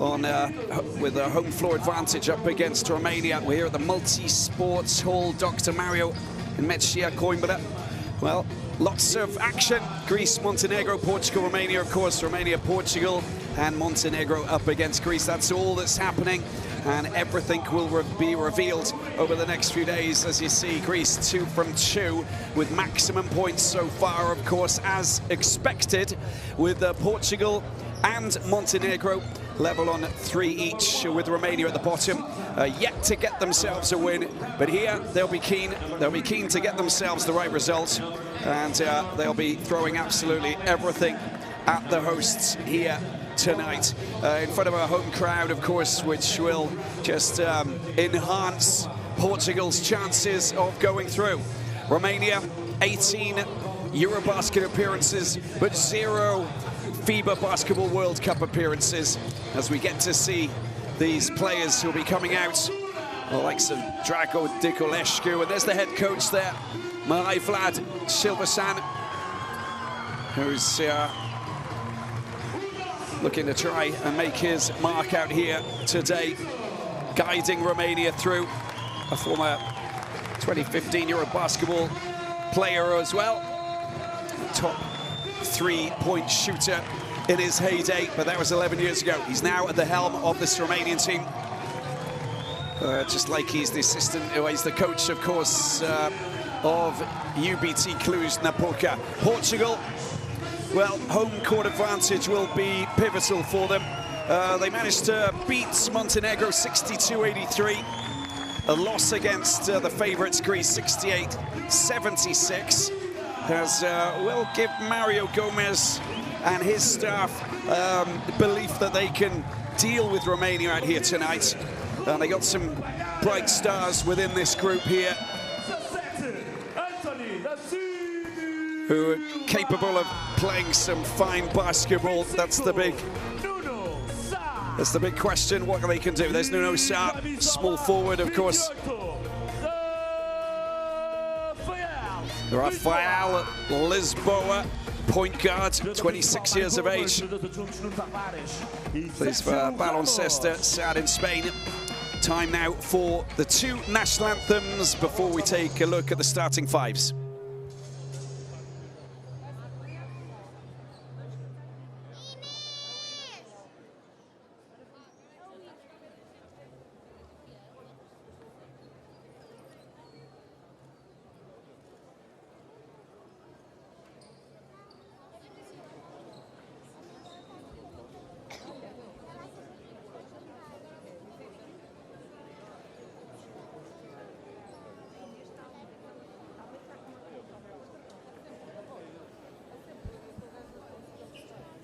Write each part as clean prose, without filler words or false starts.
on with a home floor advantage up against Romania. We're here at the Multi-Sports Hall, Dr. Mario in Meccia, Coimbra. Well, lots of action. Greece, Montenegro, Portugal, Romania, of course. Romania, Portugal, and Montenegro up against Greece. That's all that's happening, and everything will be revealed over the next few days. As you see, Greece 2 from 2 with maximum points so far, of course, as expected, with Portugal and Montenegro level on 3 each, with Romania at the bottom, yet to get themselves a win. But here they'll be keen to get themselves the right result, and they'll be throwing absolutely everything at the hosts here tonight, in front of a home crowd, of course, which will just enhance Portugal's chances of going through. Romania, 18 Eurobasket appearances, but 0 FIBA Basketball World Cup appearances, as we get to see these players who'll be coming out, the likes of Drago Dicolescu, and there's the head coach there, Marai Vlad Silvasan, who's looking to try and make his mark out here today, guiding Romania through. A former 2015 Eurobasketball player as well, top 3-point shooter in his heyday, but that was 11 years ago. He's now at the helm of this Romanian team, just like he's the assistant, he's the coach, of course, of UBT Cluj-Napoca. Portugal, well, home court advantage will be pivotal for them. They managed to beat Montenegro 62-83. A loss against the favourites Greece 68-76. As will give Mario Gomez and his staff belief that they can deal with Romania out here tonight. And they got some bright stars within this group here who are capable of playing some fine basketball. That's the big question, what they can do. There's Nuno Sa, small forward, of course. Rafael Lisboa, point guard, 26 years of age. Plays for Baloncesta, sad in Spain. Time now for the 2 national anthems before we take a look at the starting fives.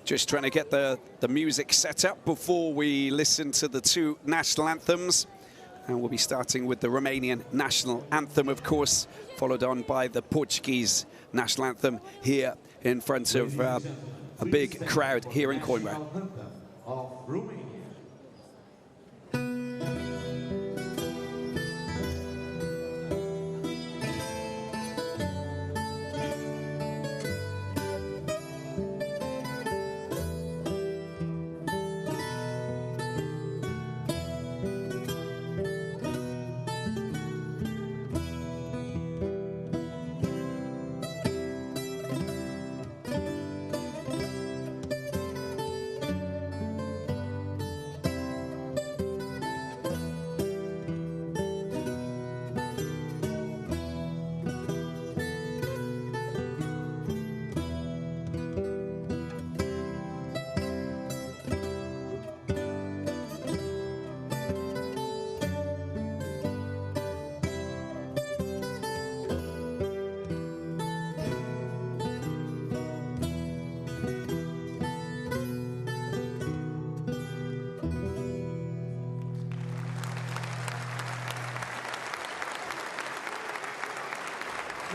Just trying to get the music set up before we listen to the 2 national anthems. And we'll be starting with the Romanian national anthem, of course, followed on by the Portuguese national anthem here in front of a big crowd here in Coimbra.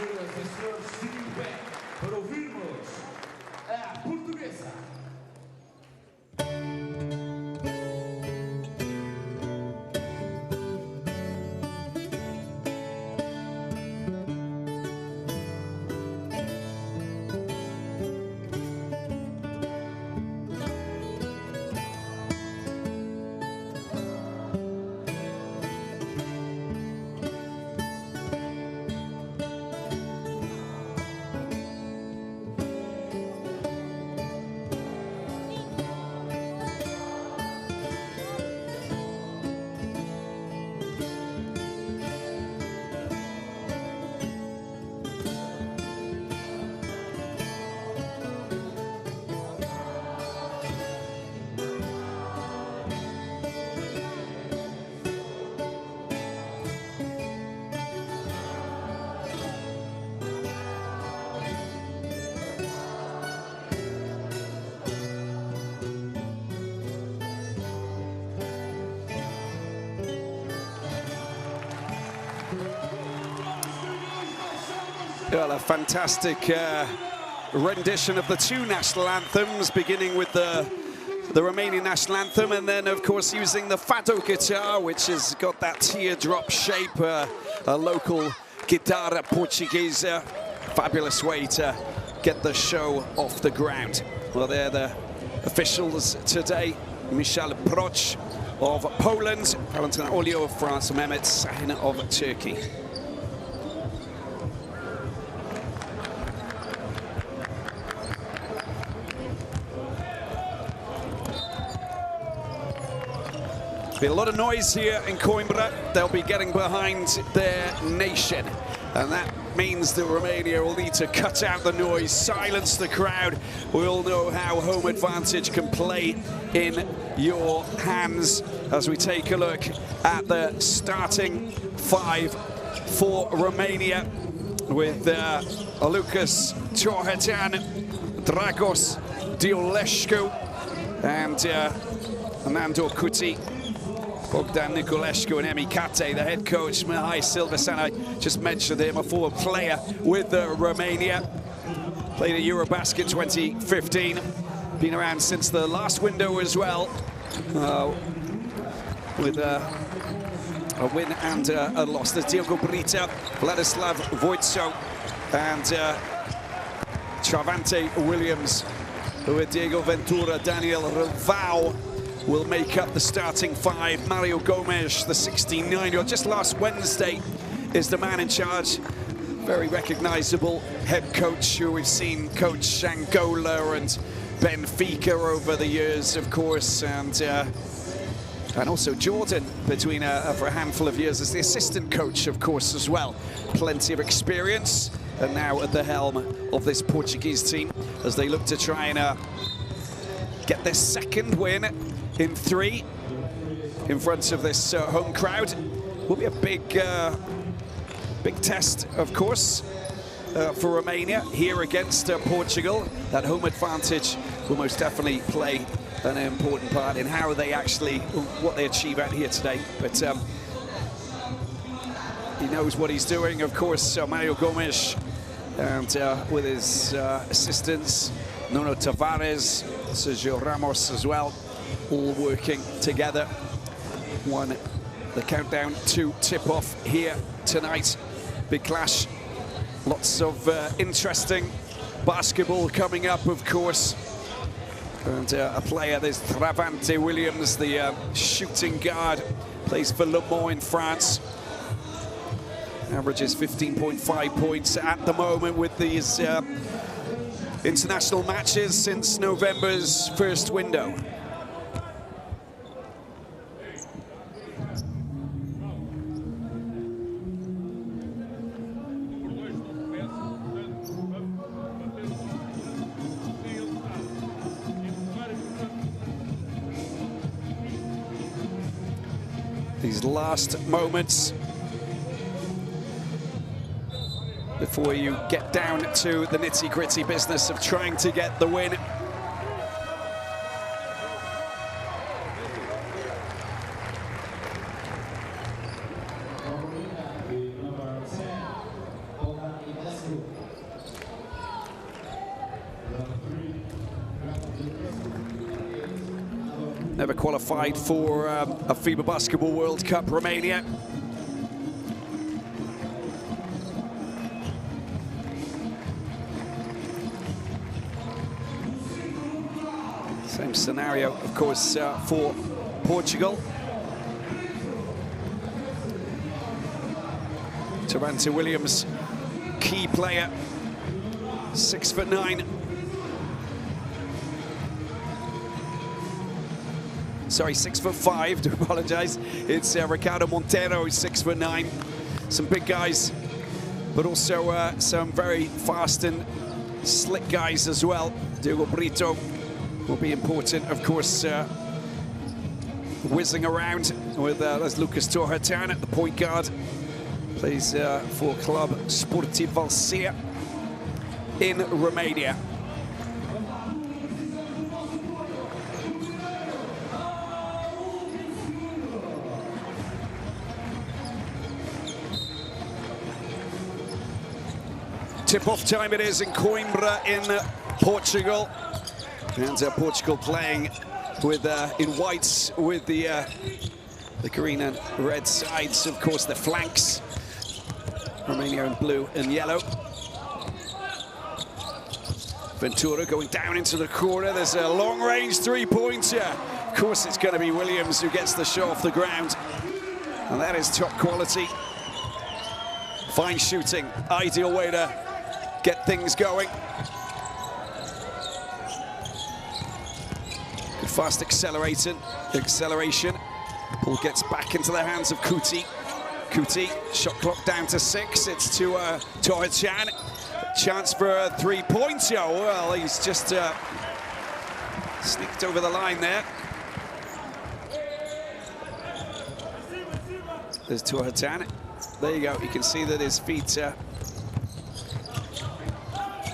Senhoras e senhores, fiquem de pé para ouvirmos a portuguesa. Well, a fantastic rendition of the two national anthems, beginning with the Romanian national anthem, and then, of course, using the fado guitar, which has got that teardrop shape, a local guitarra portuguesa. Fabulous way to get the show off the ground. Well, they're the officials today. Michal Proch of Poland, Valentin Olio of France, Mehmet Sahin of Turkey. Be a lot of noise here in Coimbra. They'll be getting behind their nation, and that means that Romania will need to cut out the noise, silence the crowd. We all know how home advantage can play in your hands as we take a look at the starting five for Romania with Lucas Torhetan, Dragos Diolescu, and Nando Cuti, Bogdan Niculescu, and Emi Kate, the head coach. Mihai Silvesan, I just mentioned him, a former player with Romania. Played at Eurobasket 2015. Been around since the last window as well, with a win and a loss. There's Diogo Brita, Vladislav Voitso, and Travante Williams, with Diego Ventura, Daniel Revau will make up the starting five. Mario Gomes, the 69-year-old, just last Wednesday, is the man in charge. Very recognizable head coach who we've seen coach Angola and Benfica over the years, of course, and also Jordan between for a handful of years as the assistant coach, of course, as well. Plenty of experience, and now at the helm of this Portuguese team as they look to try and get their second win in 3 in front of this home crowd. Will be a big test, of course, for Romania here against Portugal. That home advantage will most definitely play an important part in how they actually, what they achieve out here today. But he knows what he's doing, of course, Mario Gomes, and with his assistants, Nuno Tavares, Sergio Ramos as well, all working together. The countdown to tip-off here tonight. Big clash. Lots of interesting basketball coming up, of course. And a player, there's Travante Williams, the shooting guard, plays for Le Mans in France. Averages 15.5 points at the moment with these international matches since November's first window. These last moments before you get down to the nitty-gritty business of trying to get the win. Never qualified for a FIBA Basketball World Cup, Romania. Same scenario, of course, for Portugal. Travante Williams, key player, 6'9". Sorry, 6'5", to apologize. It's Ricardo Montero, 6'9". Some big guys, but also some very fast and slick guys as well. Diogo Brito will be important, of course, whizzing around with there's Lucas Torhetan at the point guard. Plays for Club Sportiv Valsia in Romania. Tip-off time it is in Coimbra in Portugal. And Portugal playing with in whites with the green and red sides, of course, the flanks. Romania in blue and yellow. Ventura going down into the corner. There's a long-range three-pointer. Of course, it's going to be Williams who gets the shot off the ground. And that is top quality. Fine shooting, ideal way to get things going. Fast acceleration. Ball gets back into the hands of Kuti. Kuti, shot clock down to 6. It's to Torrechan. Chance for a three-pointer. Well, he's just sneaked over the line there. There's Torrechan. There you go. You can see that his feet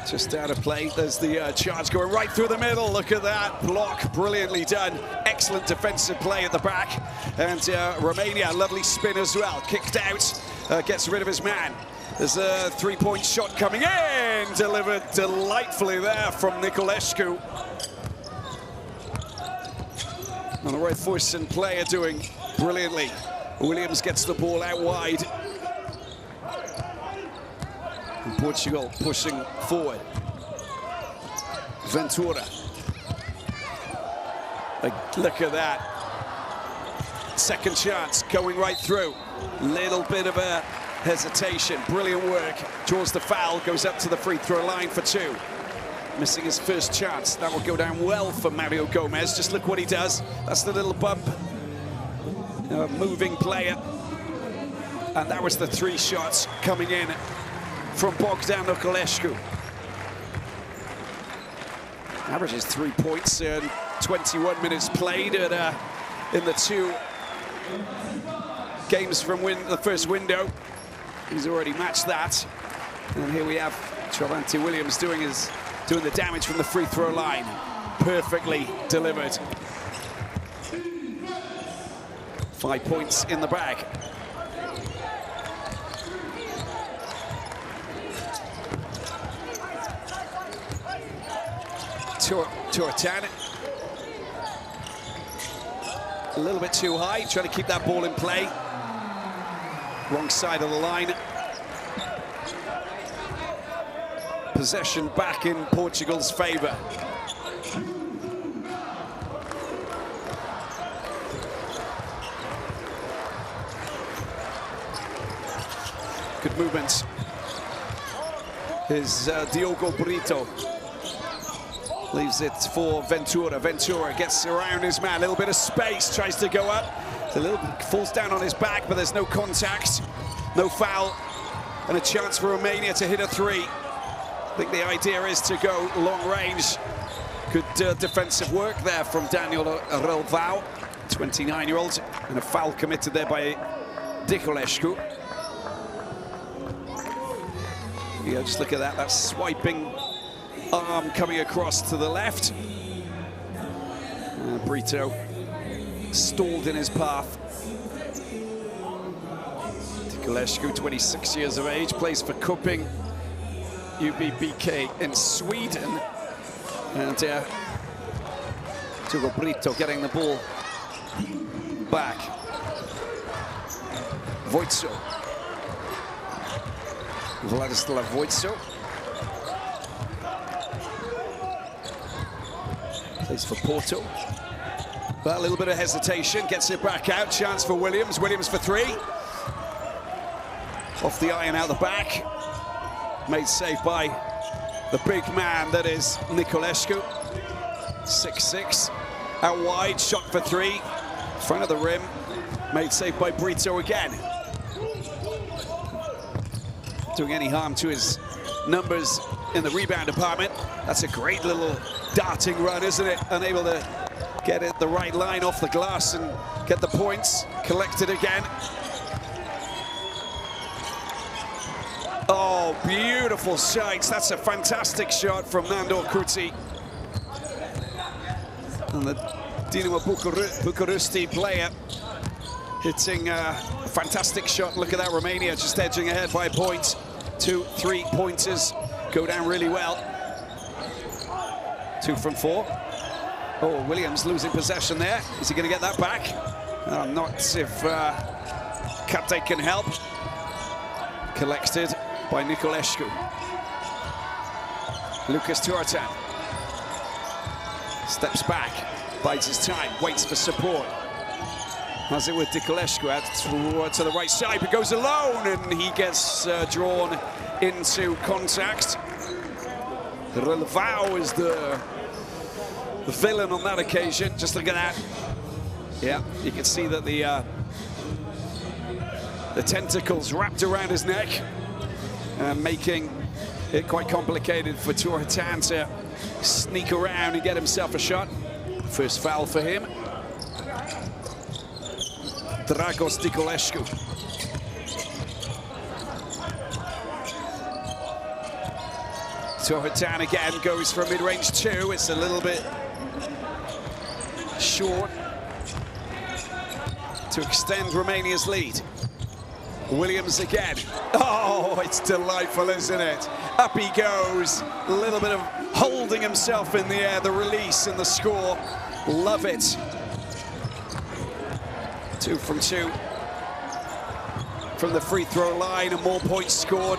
just out of play. There's the charge going right through the middle. Look at that block, brilliantly done. Excellent defensive play at the back. And Romania, lovely spin as well. Kicked out, gets rid of his man. There's a three-point shot coming in, delivered delightfully there from Niculescu. And the Red Forsen player doing brilliantly. Williams gets the ball out wide. And Portugal pushing forward. Ventura. Look at that. Second chance going right through. Little bit of a hesitation. Brilliant work. Draws the foul, goes up to the free throw line for 2. Missing his first chance. That will go down well for Mario Gomez. Just look what he does. That's the little bump. Moving player. And that was the 3 shots coming in from Bogdan Niculescu. Averages 3 points and 21 minutes played in the 2 games from the first window. He's already matched that. And here we have Travante Williams doing the damage from the free throw line. Perfectly delivered. 5 points in the bag. Torrechan. A little bit too high, trying to keep that ball in play. Wrong side of the line. Possession back in Portugal's favor. Good movement. Is Diogo Brito. Leaves it for Ventura. Ventura gets around his man. A little bit of space, tries to go up. Falls down on his back, but there's no contact. No foul. And a chance for Romania to hit a 3. I think the idea is to go long range. Good defensive work there from Daniel Relvao, 29-year-old. And a foul committed there by Niculescu. Yeah, just look at that. That's swiping arm coming across to the left. Brito stalled in his path. Niculescu, 26 years of age, plays for Köping UBBK in Sweden. And Diogo Brito getting the ball back. Voitso. Vladislav Voitso. Plays for Porto. But a little bit of hesitation, gets it back out. Chance for Williams. Williams for 3. Off the iron out the back. Made safe by the big man that is Niculescu. 6'6". Out wide, shot for 3. Front of the rim. Made safe by Brito again. Doing any harm to his numbers in the rebound department. That's a great little darting run, isn't it? Unable to get it the right line off the glass and get the points. Collected again. Oh, beautiful shots. That's a fantastic shot from Nando Kuti. And the Dinamo Bucuresti player hitting a fantastic shot. Look at that, Romania just edging ahead by a point. 2 3-pointers go down really well. 2 from 4. Oh, Williams losing possession there. Is he going to get that back? Not if Kate can help. Collected by Niculescu. Lucas Turtan steps back, bides his time, waits for support. Has it with Niculescu out to the right side, but goes alone, and he gets drawn into contact. Relevao is the villain on that occasion. Just look at that. Yeah, you can see that the tentacles wrapped around his neck, making it quite complicated for Turtan to sneak around and get himself a shot. First foul for him. Dragos Niculescu. Turtan again goes for a mid-range 2. It's a little bit short to extend Romania's lead. Williams again. Oh, it's delightful, isn't it? Up he goes. A little bit of holding himself in the air, the release and the score. Love it. 2 from 2 from the free throw line, and more points scored.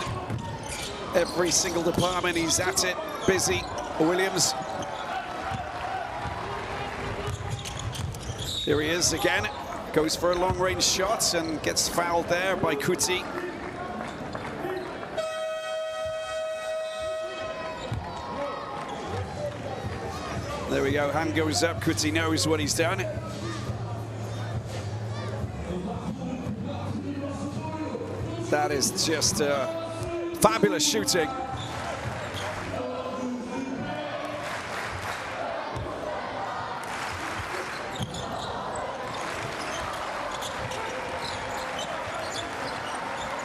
Every single department, he's at it, busy. Williams. Here he is again. Goes for a long-range shot and gets fouled there by Kuti. There we go, hand goes up. Kuti knows what he's done. That is just fabulous shooting.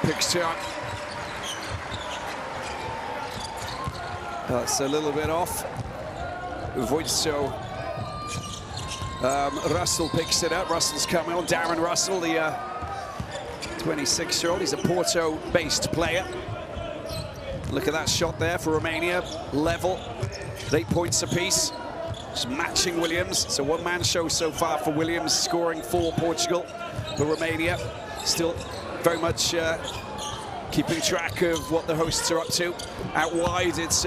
Picks up. That's a little bit off. So Russell picks it up. Russell's coming on. Darren Russell, the 26-year-old. He's a Porto-based player. Look at that shot there for Romania. Level, 8 points apiece. Just matching Williams. It's a one-man show so far for Williams, scoring for Portugal. But Romania still very much keeping track of what the hosts are up to. Out wide, it's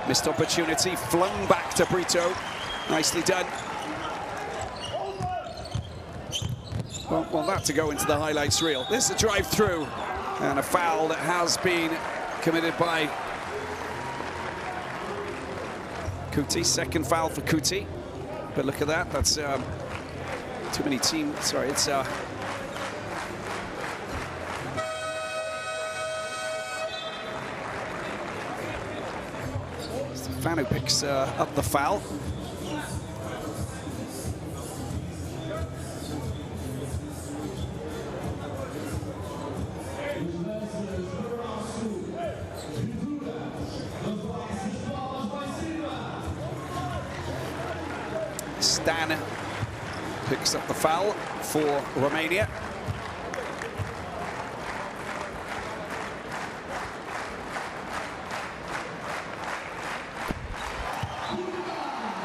missed opportunity, flung back to Brito. Nicely done. Want that to go into the highlights reel. This is a drive through and a foul that has been committed by Kuti. Second foul for Kuti. But look at that, that's too many teams. Sorry, it's Stefano picks up the foul. Stan picks up the foul for Romania.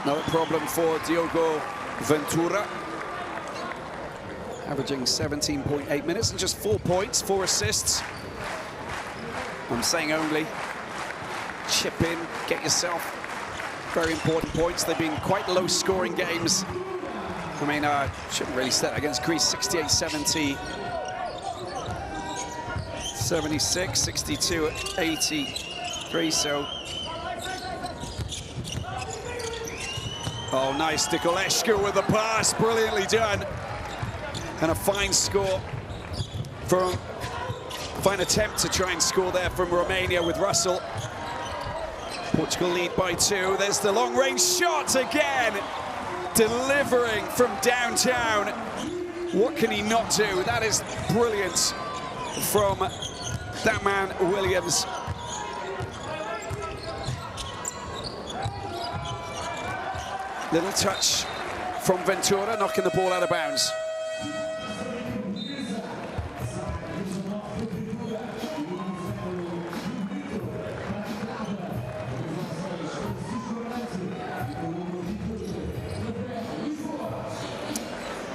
Another problem for Diogo Ventura. Averaging 17.8 minutes and just 4 points, 4 assists. I'm saying only. Chip in, get yourself very important points. They've been quite low-scoring games. I mean, shouldn't really set against Greece, 68-70. 76, 62, 83, so. Oh, nice, Niculescu with the pass, brilliantly done. And a fine score from, fine attempt to try and score there from Romania with Russell. Portugal lead by 2. There's the long-range shot again. Delivering from downtown. What can he not do? That is brilliant from that man, Williams. Little touch from Ventura, knocking the ball out of bounds.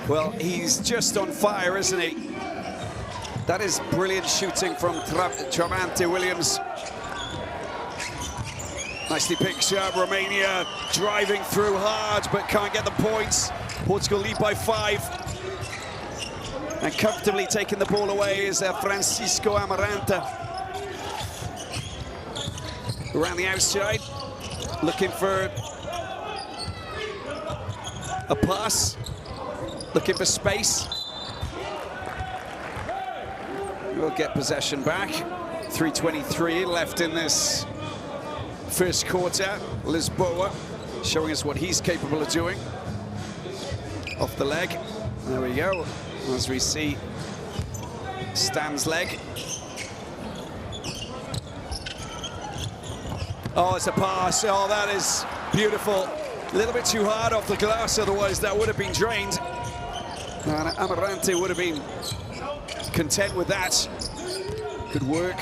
Well, he's just on fire, isn't he? That is brilliant shooting from Travante Williams. Nicely picked up. Romania driving through hard, but can't get the points. Portugal lead by 5. And comfortably taking the ball away is Francisco Amaranta. Around the outside, looking for a pass, looking for space. We'll get possession back. 3:23 left in this first quarter. Lisboa showing us what he's capable of doing. Off the leg. There we go. As we see Stan's leg. Oh, it's a pass. Oh, that is beautiful. A little bit too hard off the glass, otherwise that would have been drained. And Amarante would have been content with that. Good work.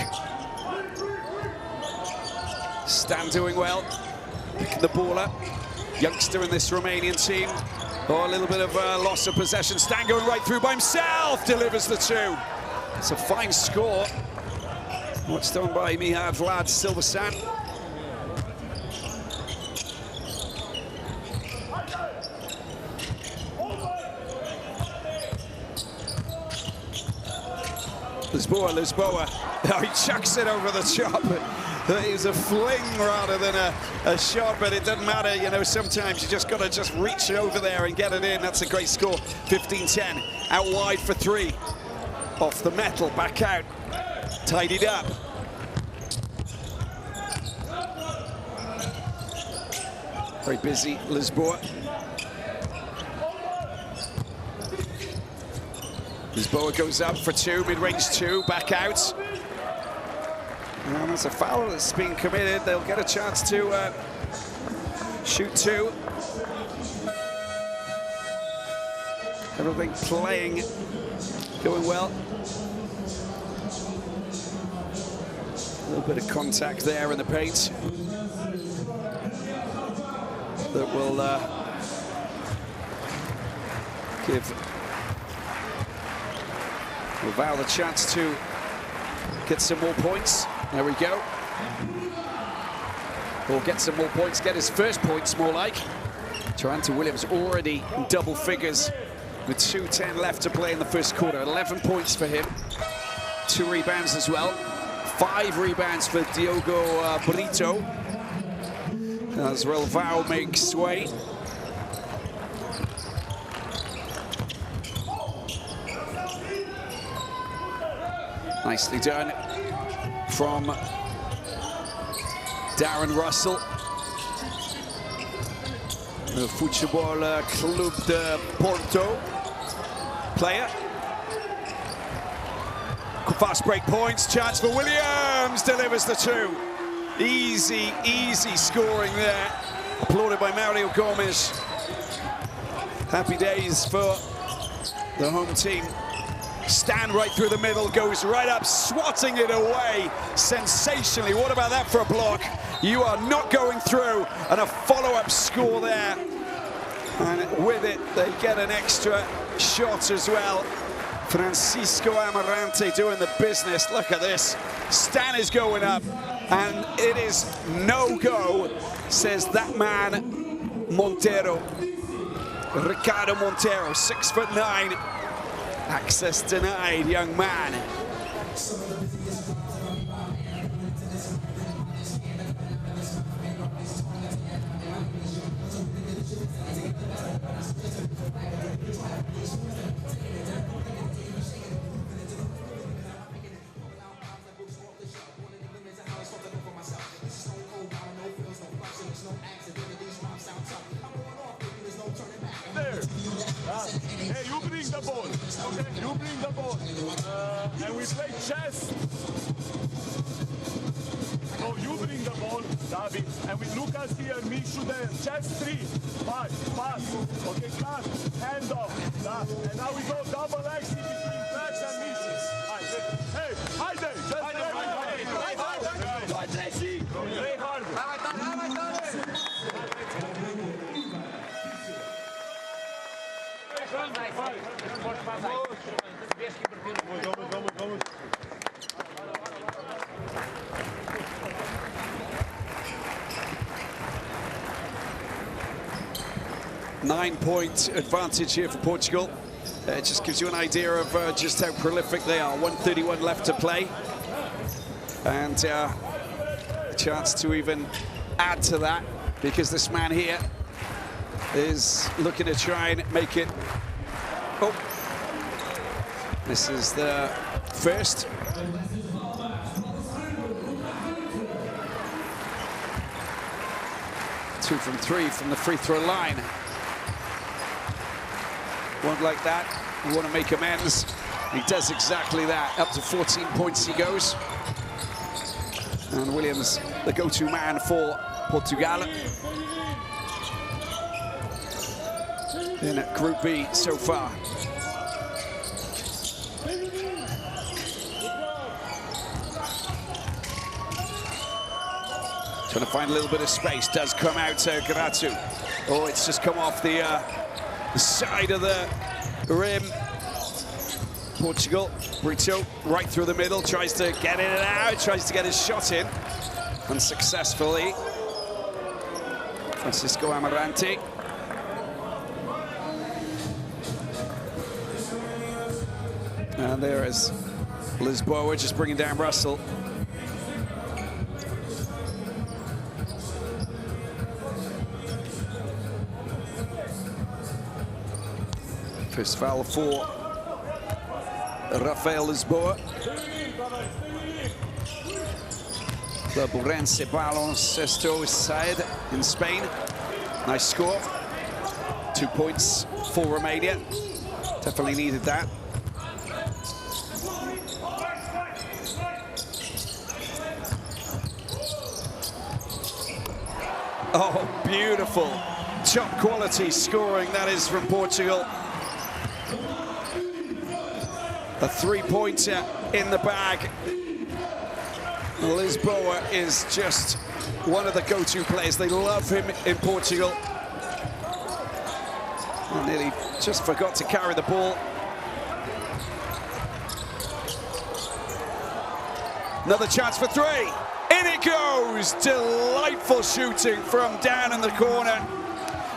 Stan doing well. Picking the ball up. Youngster in this Romanian team. Oh, a little bit of loss of possession. Stan going right through by himself. Delivers the 2. It's a fine score. What's done by Mihad Vlad Silversan. Lisboa. Oh, he chucks it over the top. It was a fling rather than a shot, but it doesn't matter. You know, sometimes you just got to just reach over there and get it in. That's a great score. 15-10. Out wide for 3. Off the metal, back out. Tidied up. Very busy, Lisboa. Lisboa goes up for 2, mid-range 2, back out. And there's a foul that's being committed. They'll get a chance to shoot 2. Everything playing, going well. A little bit of contact there in the paint. That will give Val the chance to get some more points. There we go. Or get some more points, get his first points more like. Travante Williams already in double figures with 2:10 left to play in the first quarter. 11 points for him. 2 rebounds as well. 5 rebounds for Diogo Brito. As Relvao makes way. Nicely done from Darren Russell. The Football Club de Porto player. Fast break points, chance for Williams, delivers the 2. Easy scoring there. Applauded by Mario Gomes. Happy days for the home team. Stan right through the middle, goes right up, swatting it away sensationally. What about that for a block? You are not going through, and a follow-up score there. And with it, they get an extra shot as well. Francisco Amarante doing the business. Look at this. Stan is going up, and it is no-go, says that man, Montero. Ricardo Montero, 6'9". Access denied, young man. Hey, you bring the ball. Okay, you bring the ball. And we play chess. So you bring the ball, David. And with Lucas here, me shoot the chess 3. Pass. Okay, cut. Hand off. And now we go double X between Flash and Mishy. Hey, hide there. Just play hard. Nine-point advantage here for Portugal. It just gives you an idea of just how prolific they are. 1:31 left to play. And a chance to even add to that, because this man here is looking to try and make it. Oh, this is the first. Two from three from the free throw line. One like that, we want to make amends. He does exactly that. Up to 14 points he goes. And Williams, the go-to man for Portugal. In Group B so far. Trying to find a little bit of space. Does come out Gratu. Oh, it's just come off the side of the rim. Portugal, Brito, right through the middle, tries to get in and out, tries to get his shot in, unsuccessfully. Francisco Amarante. And there is Lisboa just bringing down Russell. First foul for Rafael Lisboa. Club Orense Baloncesto side in Spain. Nice score. 2 points for Romania. Definitely needed that. Oh, beautiful. Top quality scoring that is from Portugal. A three-pointer in the bag. Lisboa is just one of the go-to players. They love him in Portugal. And nearly just forgot to carry the ball. Another chance for three. In it goes. Delightful shooting from down in the corner.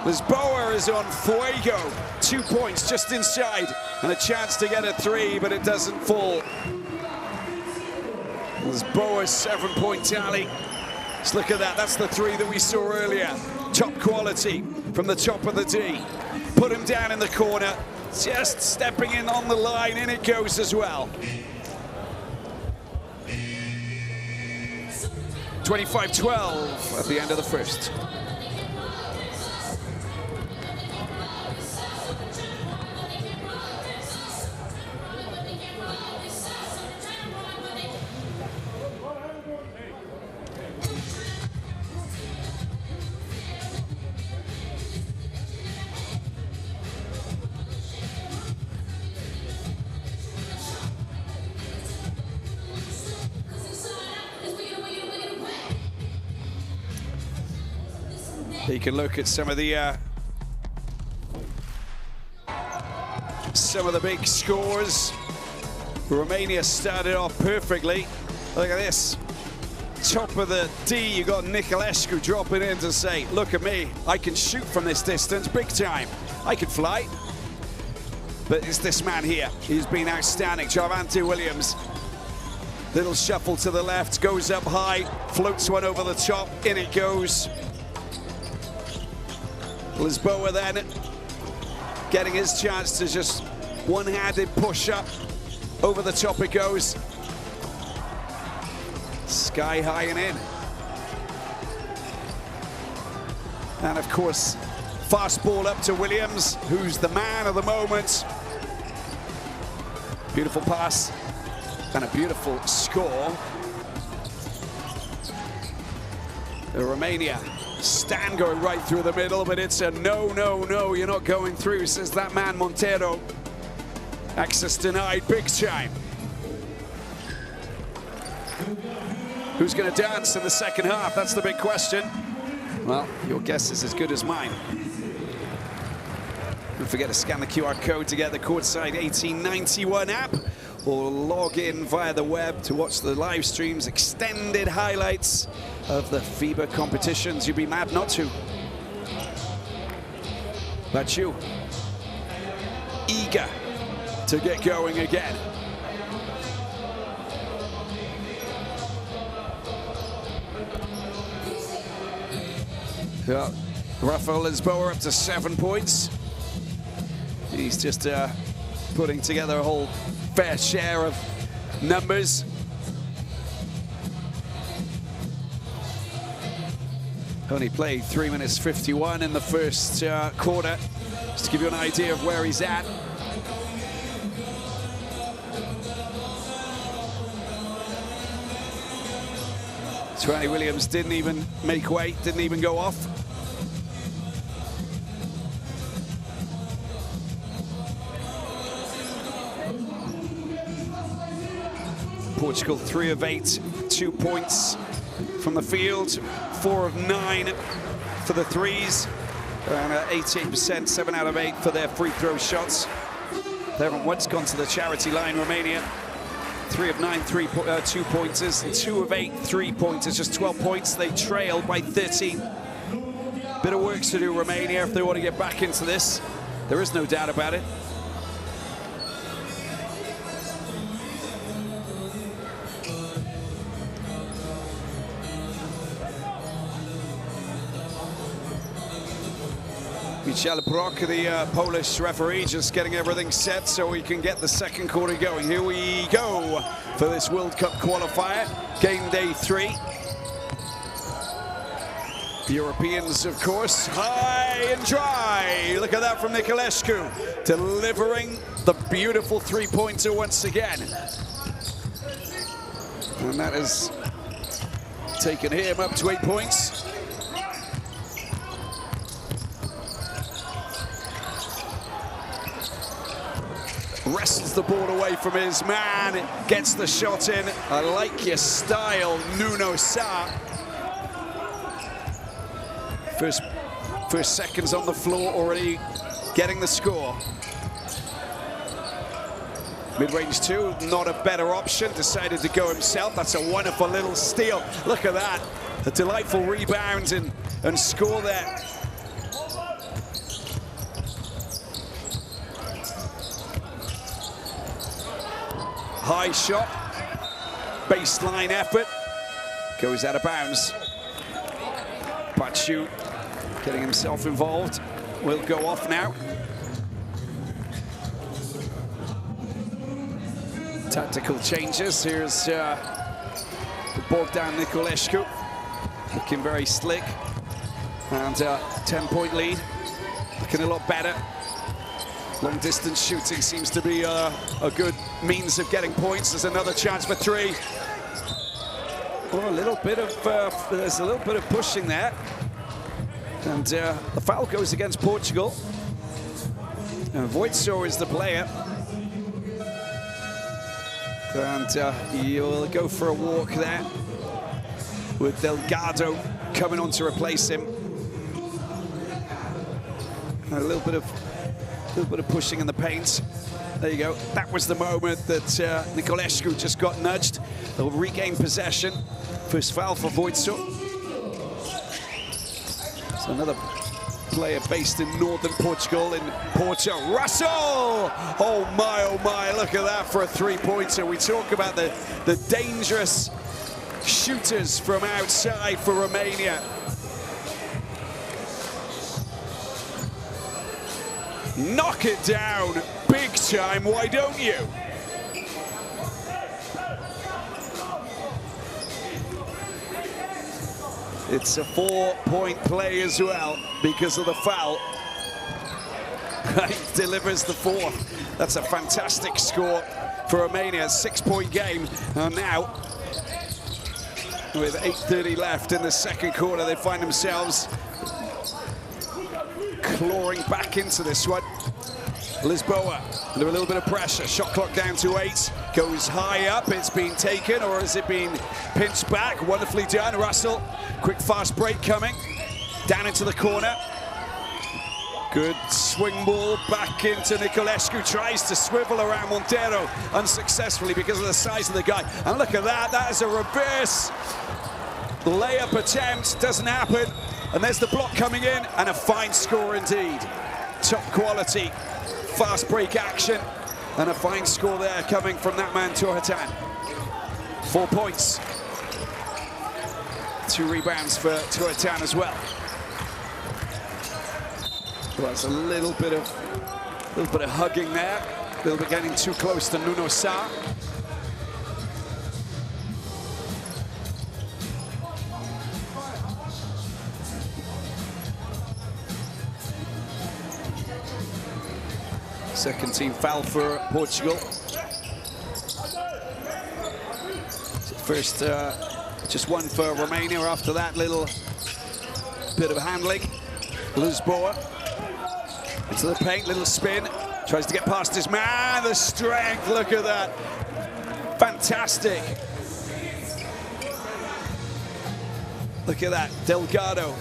Lisboa is on fuego. 2 points just inside. And a chance to get a three, but it doesn't fall. Lisboa's 7-point tally. Just look at that. That's the three that we saw earlier. Top quality from the top of the D. Put him down in the corner. Just stepping in on the line. In it goes as well. 25-12 at the end of the first. You can look at some of the big scores. Romania started off perfectly. Look at this. Top of the D, you got Nicolescu dropping in to say, look at me, I can shoot from this distance big time. I can fly. But it's this man here. He's been outstanding. Javante Williams. Little shuffle to the left, goes up high, floats one over the top, in it goes. Lisboa then getting his chance to just one-handed push up. Over the top it goes. Sky high and in. And of course, fast ball up to Williams, who's the man of the moment. Beautiful pass and a beautiful score. Romania. Stand going right through the middle, but it's a no, no, no, you're not going through, says that man Montero. Access denied, big time. Who's going to dance in the second half? That's the big question. Well, your guess is as good as mine. forget to scan the QR code to get the Courtside 1891 app, or log in via the web to watch the live streams, extended highlights of the FIBA competitions. You'd be mad not to. But you, eager to get going again. Yeah, Rafael Lisboa up to 7 points. He's just putting together a whole fair share of numbers. Only played 3 minutes 51 in the first quarter, just to give you an idea of where he's at. Trey Williams didn't even make weight, didn't even go off. Portugal 3 of 8, 2 points from the field, 4 of 9 for the threes, and 88%, 7 out of 8 for their free throw shots. They haven't once gone to the charity line, Romania. 3 of 9 2-pointers, and 2 of 8 3-pointers, just 12 points. They trail by 13. Bit of work to do, Romania, if they want to get back into this. There is no doubt about it. Michel Brock, the Polish referee, just getting everything set so we can get the second quarter going. Here we go for this World Cup qualifier, game day 3. The Europeans, of course, high and dry. Look at that from Niculescu, delivering the beautiful 3-pointer once again. And that has taken him up to 8 points. Wrestles the ball away from his man, gets the shot in. I like your style, Nuno Sa. First seconds on the floor, already getting the score. Mid-range 2, not a better option, decided to go himself. That's a wonderful little steal. Look at that, a delightful rebound and score there. High shot, baseline effort, goes out of bounds. Bachu getting himself involved, will go off now. Tactical changes, here's Bogdan Niculescu, looking very slick, and 10-point lead, looking a lot better. Long distance shooting seems to be a good means of getting points. There's another chance for 3. Oh, there's a little bit of pushing there. And the foul goes against Portugal. And Voitso is the player. And he'll go for a walk there, with Delgado coming on to replace him. A little bit of pushing in the paint. There you go. That was the moment that Niculescu just got nudged. They'll regain possession. First foul for Voitso. So another player based in northern Portugal, in Porto. Russell! Oh my, look at that for a 3-pointer. We talk about the dangerous shooters from outside for Romania. Knock it down, big time, why don't you? It's a 4-point play as well because of the foul. He delivers the 4th. That's a fantastic score for Romania, 6-point game. And now, with 8:30 left in the second quarter, they find themselves clawing back into this one. Lisboa under a little bit of pressure. Shot clock down to 8. Goes high up. It's been taken, or has it been pinched back? Wonderfully done. Russell, quick fast break coming. Down into the corner. Good swing ball back into Nicolescu, tries to swivel around Montero unsuccessfully because of the size of the guy. And look at that, that is a reverse layup attempt, doesn't happen. And there's the block coming in, and a fine score indeed. Top quality, fast break action, and a fine score there coming from that man, Turhatan. 4 points. 2 rebounds for Turhatan as well. Well, that's a little bit of hugging there. A little bit getting too close to Nuno Sa. Second team foul for Portugal. First, just one for Romania. After that, little bit of handling. Lisboa into the paint, little spin. Tries to get past his man. The strength, look at that. Fantastic. Look at that, Delgado.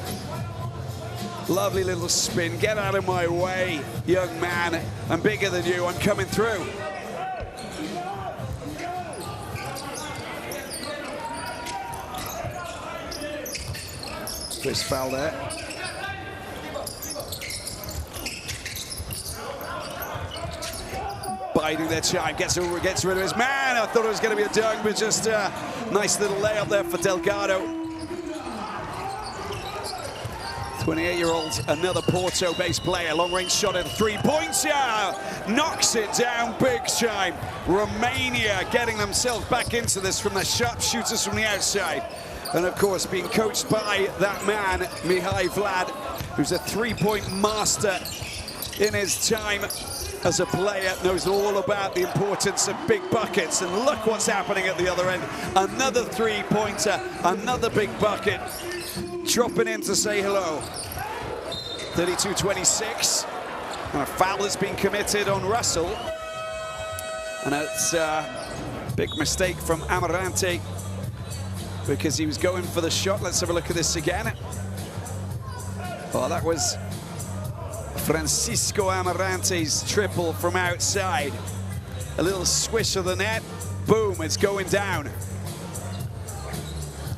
Lovely little spin. Get out of my way, young man. I'm bigger than you, I'm coming through. First foul there. Biding their time, gets rid of his man. I thought it was going to be a dunk, but just a nice little layup there for Delgado. 28-year-old, another Porto-based player. Long-range shot at 3 points. Knocks it down big time. Romania getting themselves back into this from the sharpshooters from the outside. And of course, being coached by that man, Mihai Vlad, who's a three-point master in his time as a player, knows all about the importance of big buckets. And look what's happening at the other end. Another three-pointer, another big bucket. Dropping in to say hello. 32-26. And a foul has been committed on Russell. And it's a big mistake from Amarante because he was going for the shot. Let's have a look at this again. Oh, that was Francisco Amarante's triple from outside. A little swish of the net. Boom, it's going down.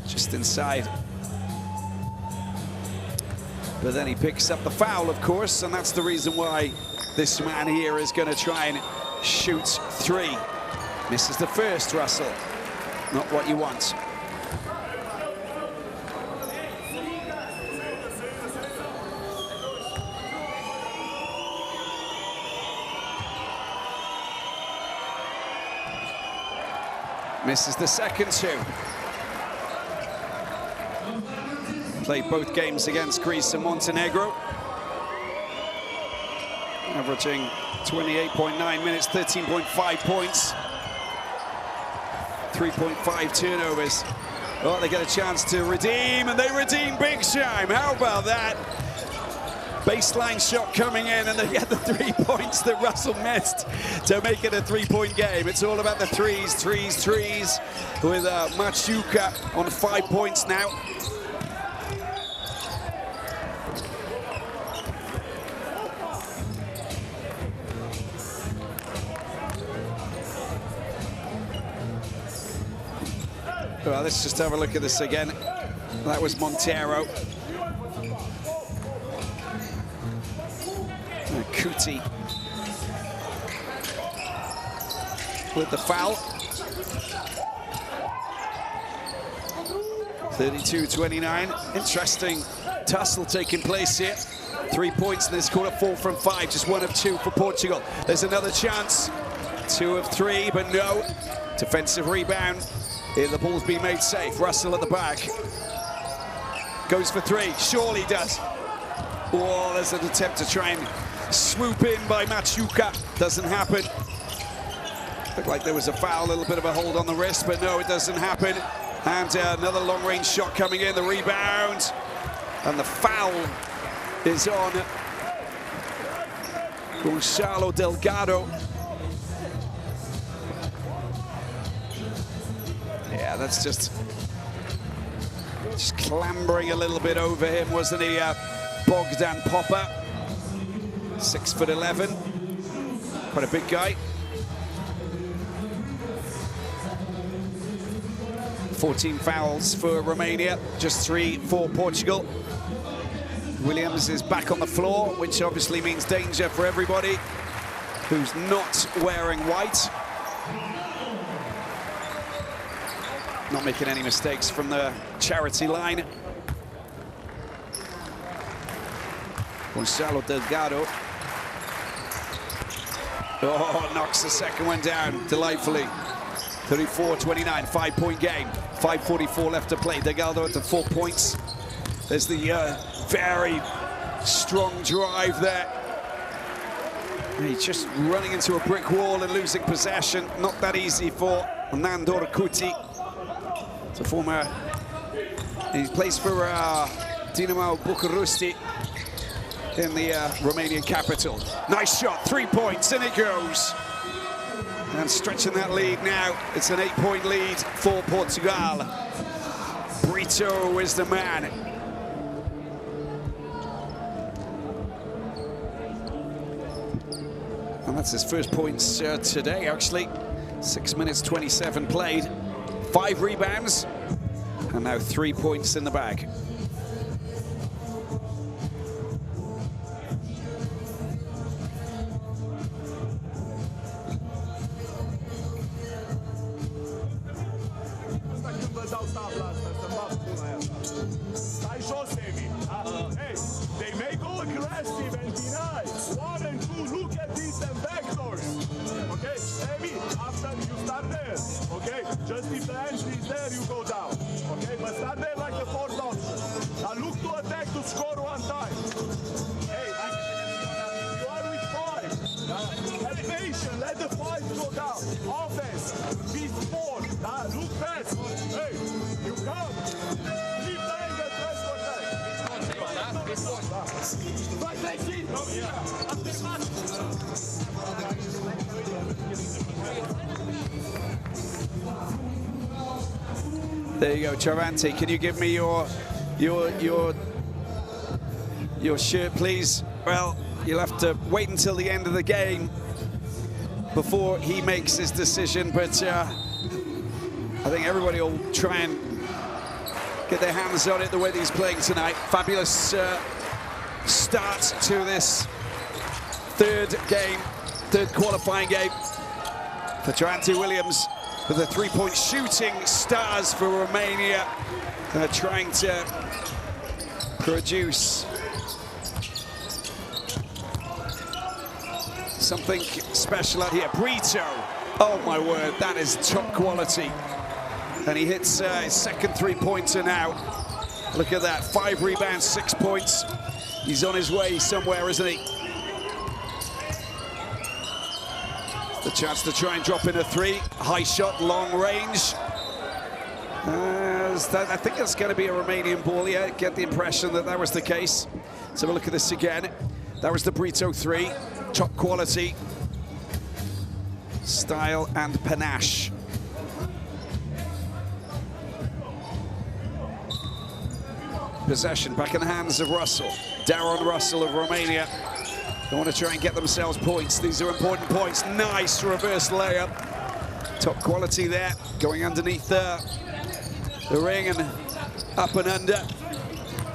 Just inside. But then he picks up the foul, of course, and that's the reason why this man here is going to try and shoot three. Misses the first, Russell. Not what you want. Misses the second two. Played both games against Greece and Montenegro. Averaging 28.9 minutes, 13.5 points. 3.5 turnovers. Oh, they get a chance to redeem, and they redeem big time. How about that? Baseline shot coming in, and they get the 3 points that Russell missed to make it a three-point game. It's all about the threes, threes, threes, with Machuca on 5 points now. Well, let's just have a look at this again. That was Montero. Kuti with the foul. 32-29. Interesting tussle taking place here. 3 points in this quarter, 4 from 5. Just 1 of 2 for Portugal. There's another chance. 2 of 3, but no. Defensive rebound. Here the ball's been made safe. Russell at the back. Goes for 3. Surely does. Oh, there's an attempt to try and swoop in by Machuca. Doesn't happen. Looked like there was a foul, a little bit of a hold on the wrist, but no, it doesn't happen. And another long-range shot coming in, the rebound. And the foul is on Gonzalo Delgado. Yeah, that's just clambering a little bit over him, wasn't he, Bogdan Popper? 6'11", quite a big guy. 14 fouls for Romania, just 3 for Portugal. Williams is back on the floor, which obviously means danger for everybody who's not wearing white. Not making any mistakes from the charity line. Gonzalo Delgado. Oh, knocks the second one down delightfully. 34-29, 5-point game. 5:44 left to play. Delgado at the 4 points. There's the very strong drive there. He's just running into a brick wall and losing possession. Not that easy for Nandor Kuti. It's a former, he plays for Dinamo Bucharest in the Romanian capital. Nice shot, 3 points, and it goes. And stretching that lead now, it's an 8-point lead for Portugal. Brito is the man. And that's his first points today, actually. 6 minutes, 27 played. 5 rebounds, and now 3 points in the bag. They may go aggressive and deny. 1 and 2, look at these and backdoors. Okay, Amy, after you start there, okay? Just if the entry is there, you go down. Okay, but start there like the 4th option. Now look to attack to score 1 time. Hey, you are with 5. Have patience, let the 5 go down. Offense, be sport. Look fast. Hey, you come. Keep playing the press for that. There you go, Chavanti. Can you give me your shirt, please? Well, you'll have to wait until the end of the game before he makes his decision, but I think everybody will try and get their hands on it the way that he's playing tonight. Fabulous start to this third qualifying game for Durante Williams, with the 3-point shooting stars for Romania. They're trying to produce something special out here. Brito, oh my word, that is top quality. And he hits his second 3-pointer now. Look at that, 5 rebounds, 6 points. He's on his way somewhere, isn't he? The chance to try and drop in a 3. High shot, long range. I think that's going to be a Romanian ball. Yeah, get the impression that that was the case. Let's have a look at this again. That was the Brito 3. Top quality. Style and panache. Possession back in the hands of Russell. Darren Russell of Romania. They want to try and get themselves points. These are important points. Nice reverse layup. Top quality there. Going underneath the ring and up and under.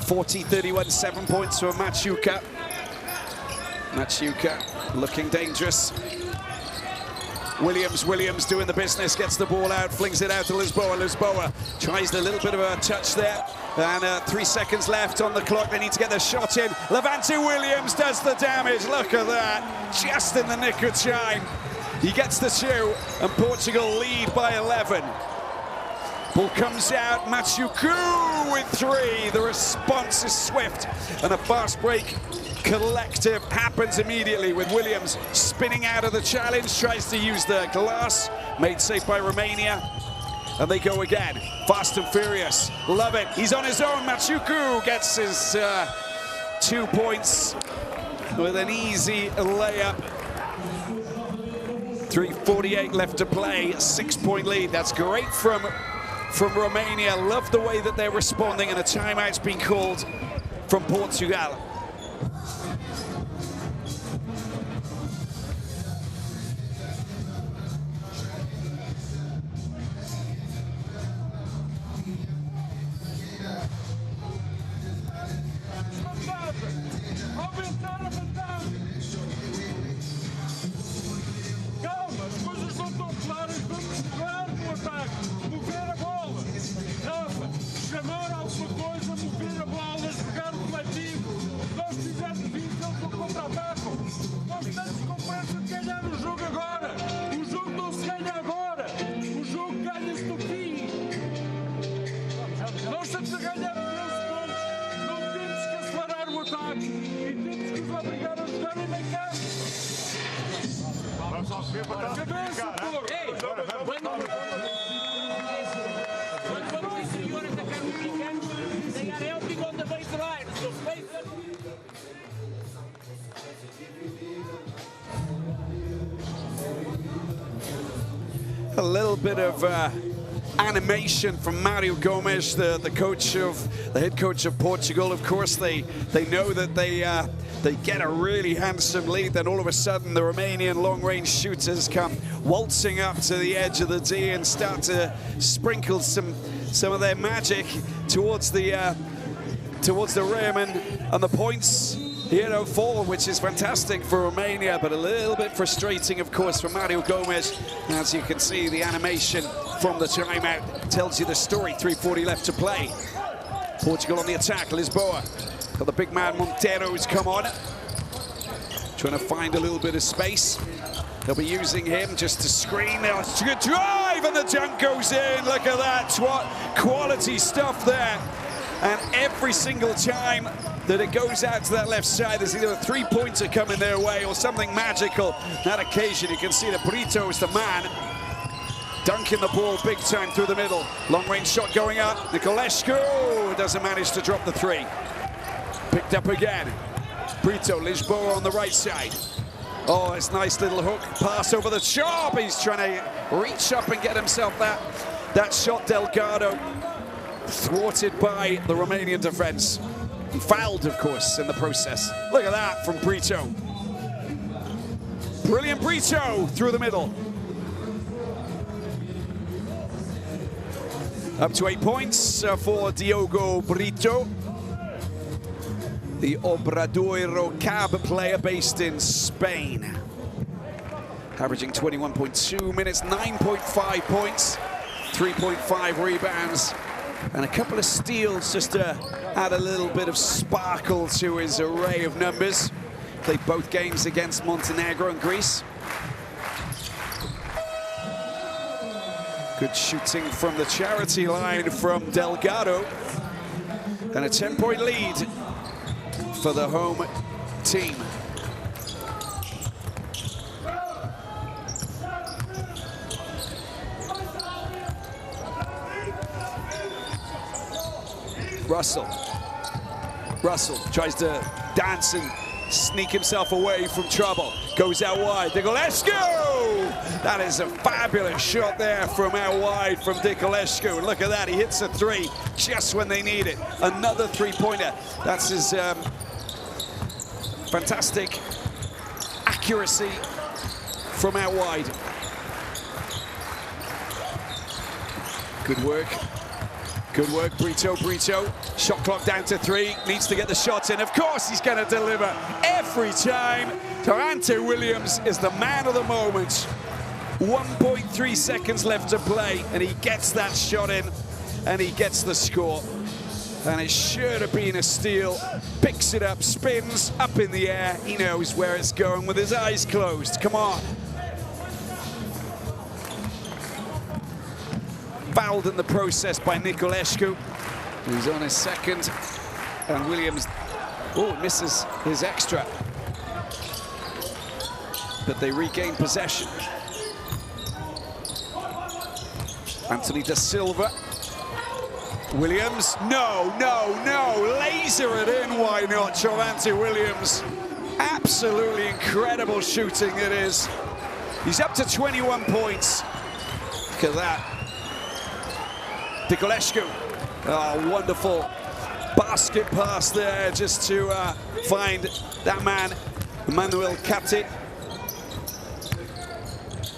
40-31, 7 points for Maciuca. Maciuca looking dangerous. Williams doing the business, gets the ball out, flings it out to Lisboa. Lisboa tries a little bit of a touch there. And 3 seconds left on the clock. They need to get the shot in. Levante Williams does the damage. Look at that. Just in the nick of time. He gets the 2, and Portugal lead by 11. Ball comes out. Maciuca with 3. The response is swift, and a fast break collective happens immediately with Williams spinning out of the challenge. Tries to use the glass. Made safe by Romania. And they go again, fast and furious. Love it. He's on his own. Maciuca gets his 2 points with an easy layup. 3:48 left to play. 6-point lead. That's great from Romania. Love the way that they're responding, and a timeout's been called from Portugal. A little bit of animation from Mario Gomes, the head coach of Portugal. Of course, they know that they get a really handsome lead. Then all of a sudden, the Romanian long-range shooters come waltzing up to the edge of the D and start to sprinkle some of their magic towards the rim, and the points fall, which is fantastic for Romania, but a little bit frustrating, of course, for Mario Gomes. As you can see, the animation from the timeout tells you the story. 3:40 left to play. Portugal on the attack. Lisboa. Got the big man Montero's come on. Trying to find a little bit of space. They'll be using him just to screen. There's a good drive, and the dunk goes in. Look at that. What quality stuff there. And every single time that it goes out to that left side, there's either a three-pointer coming their way or something magical. On that occasion, you can see that Brito is the man. Dunking the ball big time through the middle. Long-range shot going up. Nicolescu doesn't manage to drop the three. Picked up again. Brito, Lisboa on the right side. Oh, it's nice little hook pass over the top. He's trying to reach up and get himself that shot. Delgado thwarted by the Romanian defense. And fouled, of course, in the process. Look at that from Brito. Brilliant Brito through the middle. Up to 8 points for Diogo Brito, the Obradoiro cab player based in Spain. Averaging 21.2 minutes, 9.5 points, 3.5 rebounds, and a couple of steals just to add a little bit of sparkle to his array of numbers. Played both games against Montenegro and Greece. Good shooting from the charity line from Delgado. And a 10-point lead for the home team. Russell tries to dance and sneak himself away from trouble. Goes out wide. Nicolescu! That is a fabulous shot there from out wide from Nicolescu. Look at that. He hits a three just when they need it. Another three-pointer. That's his fantastic accuracy from out wide. Good work. Good work, Brito. Shot clock down to 3. Needs to get the shot in. Of course, he's going to deliver every time. Durante Williams is the man of the moment. 1.3 seconds left to play, and he gets that shot in, and he gets the score. And it should have been a steal. Picks it up, spins up in the air. He knows where it's going with his eyes closed. Come on. Fouled in the process by Nicolescu, who's on his second, and Williams misses his extra, but they regain possession. Anthony Da Silva. Williams, no, laser it in, why not? Durante Williams, absolutely incredible shooting it is. He's up to 21 points. Look at that. Nicolescu, wonderful basket pass there just to find that man, Manuel Cate.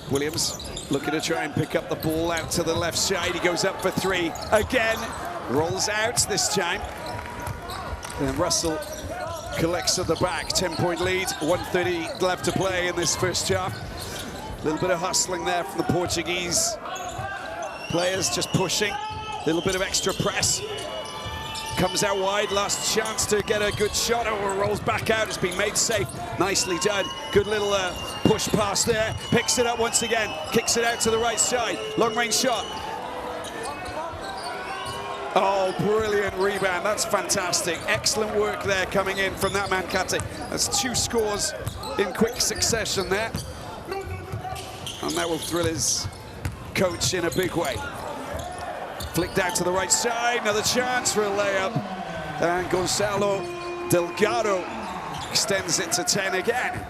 Williams looking to try and pick up the ball out to the left side. He goes up for 3 again, rolls out this time. And Russell collects at the back, 10-point lead, 1:30 left to play in this first half. A little bit of hustling there from the Portuguese players, just pushing. A little bit of extra press. Comes out wide, last chance to get a good shot. Rolls back out, it's been made safe. Nicely done. Good little push pass there. Picks it up once again, kicks it out to the right side. Long range shot. Oh, brilliant rebound. That's fantastic. Excellent work there coming in from that man, Cate. That's 2 scores in quick succession there. and that will thrill his coach in a big way. Flicked out to the right side, another chance for a layup, and Gonzalo Delgado extends it to 10 again.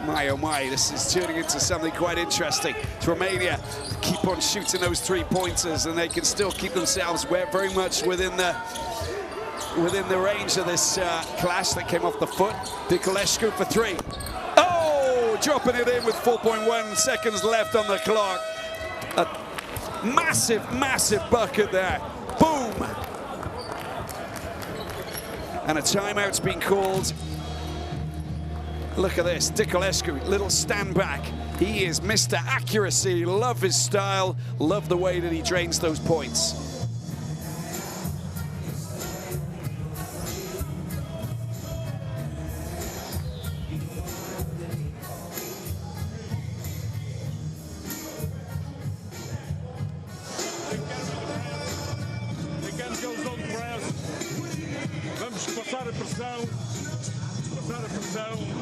My oh my, this is turning into something quite interesting. It's Romania keep on shooting those three-pointers, and they can still keep themselves very much within the range of this clash that came off the foot. Nicolescu for three. Oh, dropping it in with 4.1 seconds left on the clock. A massive, massive bucket there. Boom! And a timeout's been called. Look at this, Nicolescu, little stand back. He is Mr. Accuracy. Love his style, love the way that he drains those points. Vamos passar a pressão. Passar a pressão.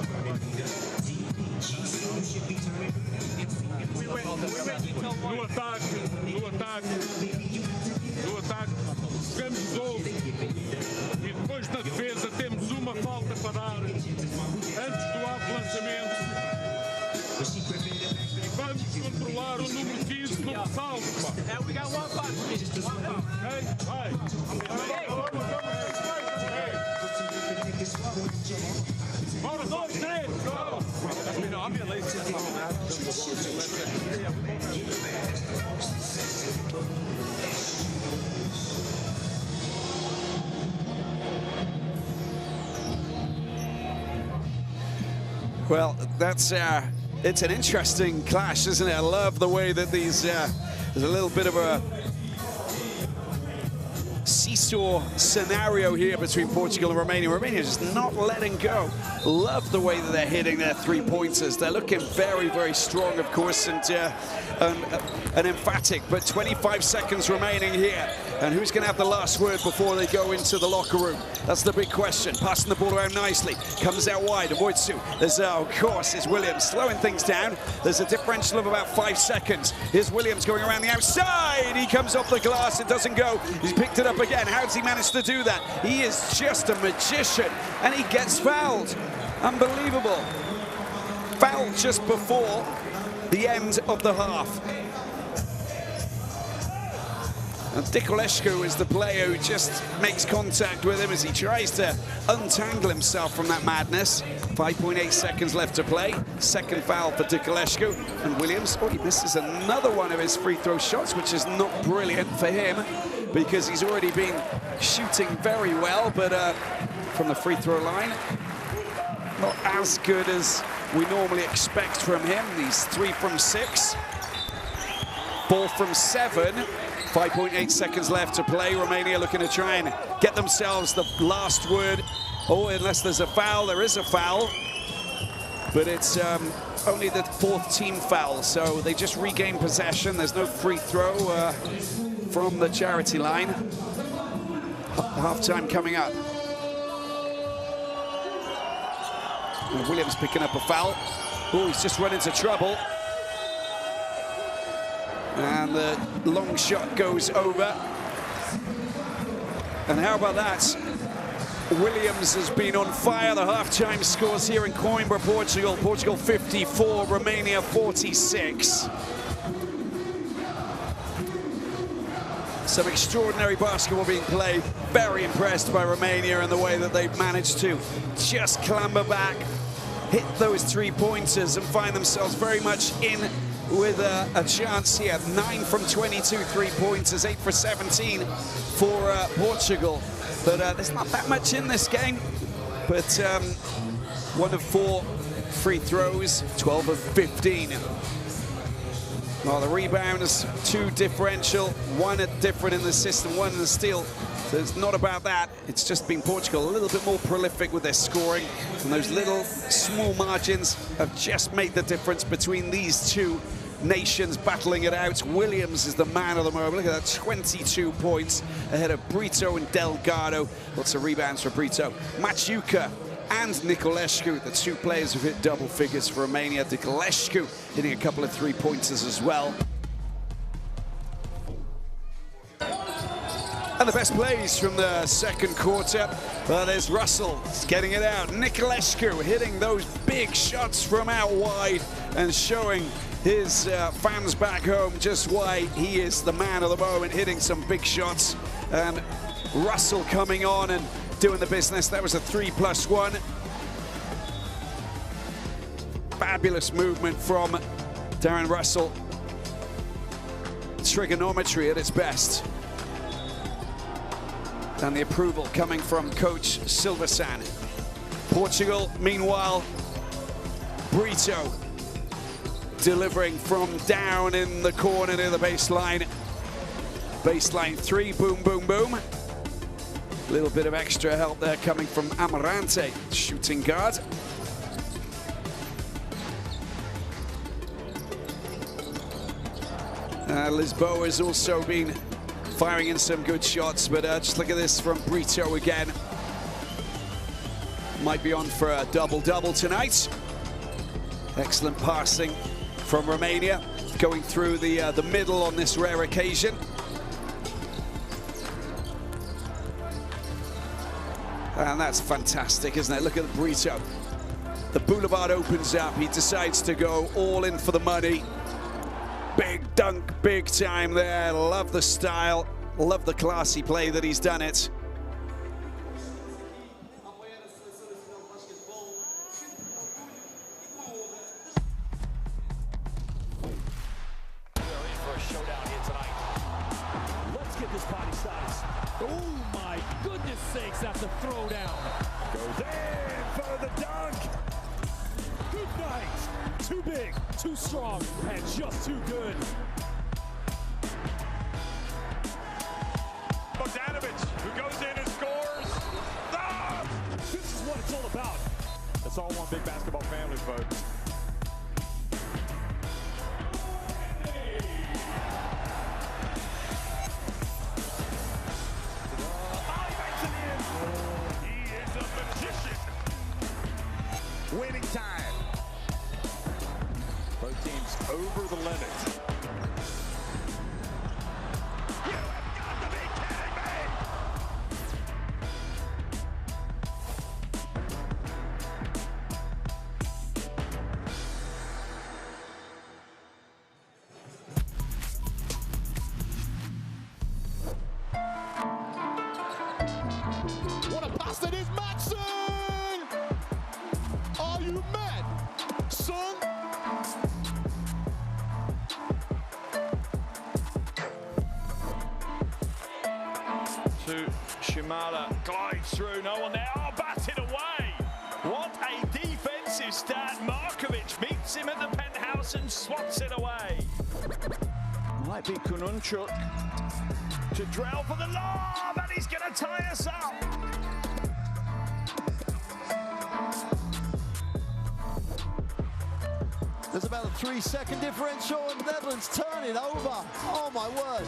No ataque, jogamos o jogo. E depois na defesa temos uma falta para dar antes do alto lançamento. E vamos controlar o número 15 no ressalto. Vai. Bora, 2, 3, go! Well, that's it's an interesting clash, isn't it? I love the way that these there's a little bit of a seesaw scenario here between Portugal and Romania. Romania just not letting go. Love the way that they're hitting their three-pointers. They're looking very, very strong, of course, and emphatic. But 25 seconds remaining here. And who's going to have the last word before they go into the locker room? That's the big question. Passing the ball around nicely. Comes out wide. Avoids Sue. There's, of course, is Williams slowing things down. There's a differential of about 5 seconds. Here's Williams going around the outside. He comes off the glass. It doesn't go. He's picked it up again. How does he manage to do that? He is just a magician, and he gets fouled. Unbelievable. Fouled just before the end of the half. And Nicolescu is the player who just makes contact with him as he tries to untangle himself from that madness. 5.8 seconds left to play. Second foul for Nicolescu. And Williams, oh, he misses another one of his free throw shots, which is not brilliant for him because he's already been shooting very well, but from the free throw line, not as good as we normally expect from him. He's 3 from 6, 4 from 7. 5.8 seconds left to play. Romania looking to try and get themselves the last word. Oh, unless there's a foul. There is a foul. But it's only the 4th team foul, so they just regain possession. There's no free throw from the charity line. Half-time coming up. And Williams picking up a foul. Oh, he's just run into trouble. And the long shot goes over. And how about that? Williams has been on fire. The halftime scores here in Coimbra, Portugal. Portugal 54, Romania 46. Some extraordinary basketball being played. Very impressed by Romania and the way that they've managed to just clamber back, hit those three-pointers and find themselves very much in with a chance here. 9 from 22 three-pointers, 8 for 17 for Portugal. But there's not that much in this game. But 1 of 4 free throws, 12 of 15. Well, the rebounds, 2 differential, 1 different in the system, 1 in the steal. So it's not about that. It's just been Portugal a little bit more prolific with their scoring. And those little small margins have just made the difference between these two nations battling it out. Williams is the man of the moment. Look at that, 22 points ahead of Brito and Delgado. Lots of rebounds for Brito. Machuca and Nicolescu, the two players who've hit double figures for Romania. Nicolescu hitting a couple of three-pointers as well. And the best plays from the second quarter. Well, there's Russell getting it out. Nicolescu hitting those big shots from out wide and showing his fans back home just why he is the man of the moment, hitting some big shots. And Russell coming on and doing the business. That was a 3+1. Fabulous movement from Darren Russell. Trigonometry at its best. And the approval coming from Coach Silversan. Portugal, meanwhile, Brito delivering from down in the corner near the baseline. Baseline three, boom, boom, boom. A little bit of extra help there coming from Amarante, shooting guard. Lisboa has also been firing in some good shots, but just look at this from Brito again. Might be on for a double-double tonight. Excellent passing from Romania, going through the middle on this rare occasion. And that's fantastic, isn't it? Look at Brito. The boulevard opens up. He decides to go all in for the money. Big dunk, big time there. Love the style, love the classy play that he's done it. Let's get this body size. Oh my goodness sakes, that's a throwdown. Goes in for the dunk. Good night. Too big, too strong, and just too good. Bogdanovic, who goes in and scores. Ah! This is what it's all about. It's all one big basketball family, folks. Winning time. Both teams over the limit. You have got to be kidding me! What a pass that is, Maxson! Are you mad, son? To Shimada, glides through, no one there. Oh, batted away. What a defensive start. Markovic meets him at the penthouse and swats it away. Might be Kununchuk to drill for the lob, and he's going to tie us up. There's about a 3-second differential and the Netherlands turn it over. Oh my word.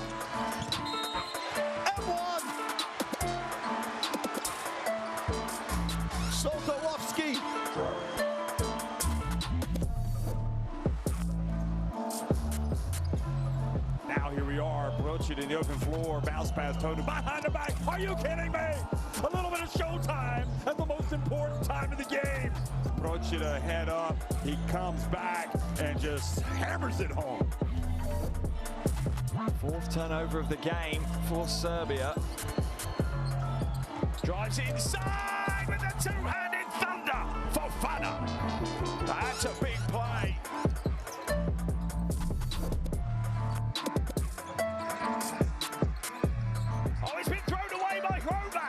M1. Sokolowski. Now here we are, Brochit in the open floor, bounce pass, toe to behind the back. Are you kidding me? A little bit of showtime at the most important time of the game. Brochit head up, he comes back and just hammers it home. Fourth turnover of the game for Serbia. Drives inside with a two-handed thunder for Fana. That's a big play. Oh, it's been thrown away by Roma.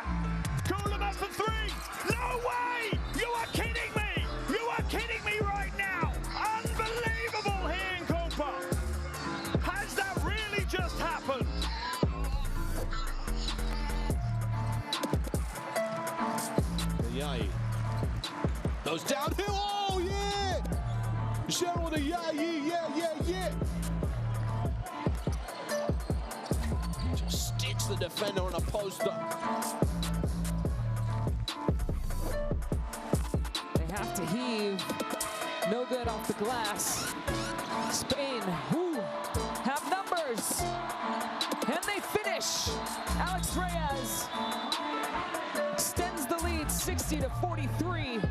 Kuhlman for three. No way! You are kidding me! You are kidding me right now! Unbelievable here in Copa. Has that really just happened? Yay. Goes downhill. Oh, yeah. Cheryl with a yeah. Just sticks the defender on a poster. to heave. No good off the glass. Spain, who have numbers. And they finish. Alex Reyes extends the lead 60-43.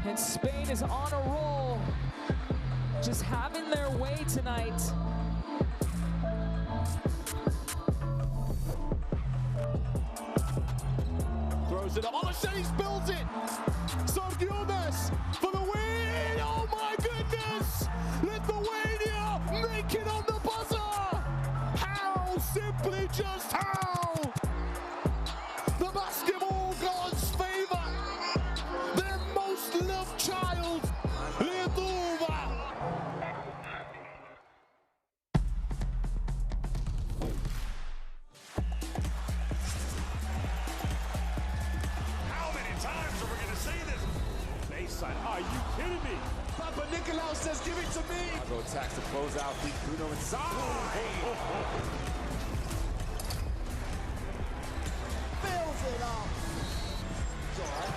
And Spain is on a roll. Just having their way tonight. Throws it up. Oh, Shades builds it. Sorgiones for the win. Oh my goodness. Lithuania make it on the buzzer. How? Simply just how? The basketball gods favor their most loved child, Lithuania. How many times are we going to see this? Baseline. Are you kidding me? Papa Nicolau says, give it to me. Go attacks to close out. Pete Bruno inside. Fills it up. It's all right.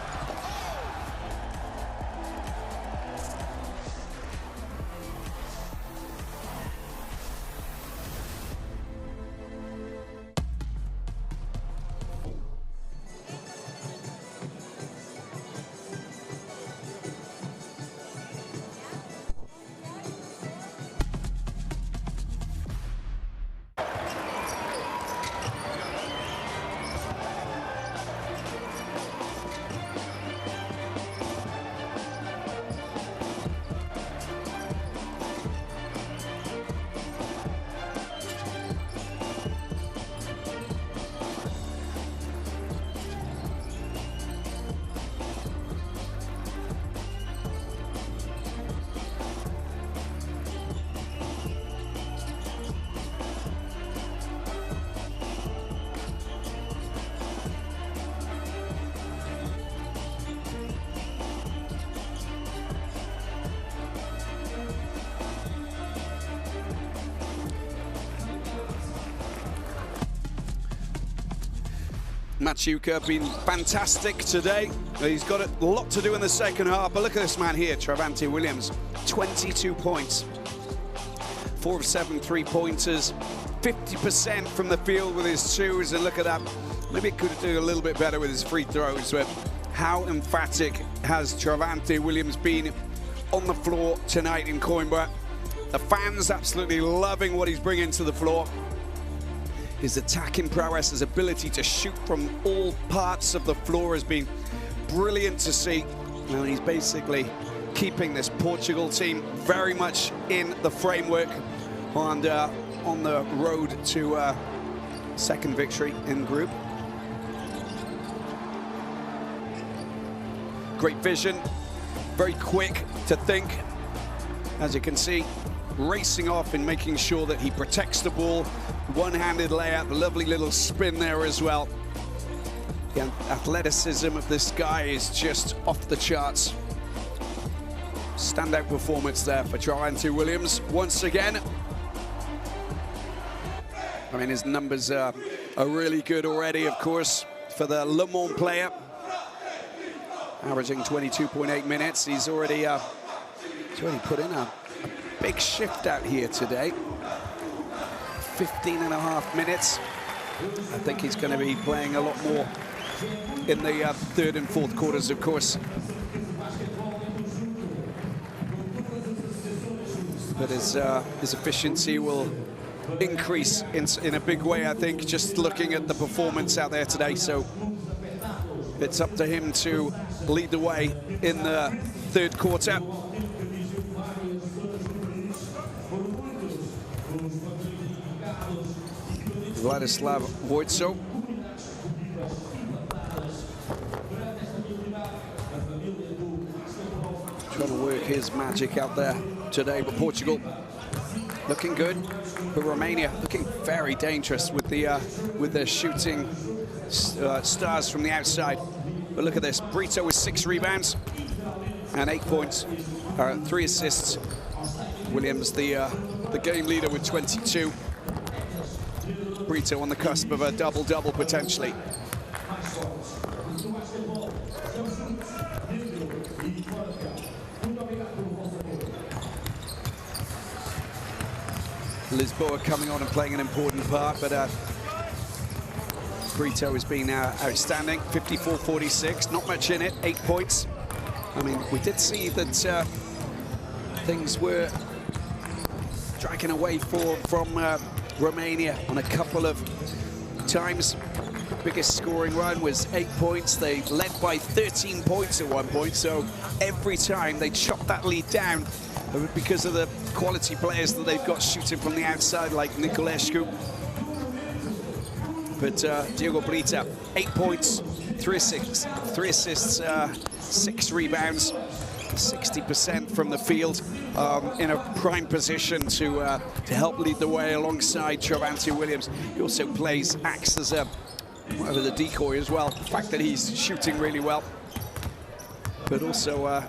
Maciuka been fantastic today. He's got a lot to do in the second half, but look at this man here, Travante Williams, 22 points, 4 of 7 3-pointers, 50% from the field with his twos, and look at that. Maybe he could do a little bit better with his free throws, but how emphatic has Travante Williams been on the floor tonight in Coimbra? The fans absolutely loving what he's bringing to the floor. His attacking prowess, his ability to shoot from all parts of the floor has been brilliant to see. And he's basically keeping this Portugal team very much in the framework and on the road to second victory in group. Great vision, very quick to think, as you can see, racing off and making sure that he protects the ball. One-handed layup, a lovely little spin there as well. The athleticism of this guy is just off the charts. Standout performance there for Travante Williams once again. I mean, his numbers are really good already, of course, for the Le Mans player. Averaging 22.8 minutes. He's already put in a big shift out here today. 15.5 minutes. I think he's going to be playing a lot more in the third and fourth quarters, of course. But his efficiency will increase in a big way, I think, just looking at the performance out there today. So it's up to him to lead the way in the third quarter. Vladislav Vojtso. Trying to work his magic out there today, but Portugal looking good, but Romania looking very dangerous with their shooting stars from the outside. But look at this, Brito with 6 rebounds and 8 points, 3 assists. Williams, the game leader, with 22. Brito on the cusp of a double-double potentially. Lisboa coming on and playing an important part, but Brito has been outstanding. 54-46, not much in it, 8 points. I mean, we did see that things were dragging away from Romania on a couple of times. Biggest scoring run was 8 points. They led by 13 points at one point, so every time they chopped that lead down because of the quality players that they've got shooting from the outside, like Nicolescu. But Diego Brito, 8 points, 3 assists, 6 rebounds, 60% from the field, in a prime position to help lead the way alongside Travante Williams. He also acts as a the decoy as well. The fact that he's shooting really well, but also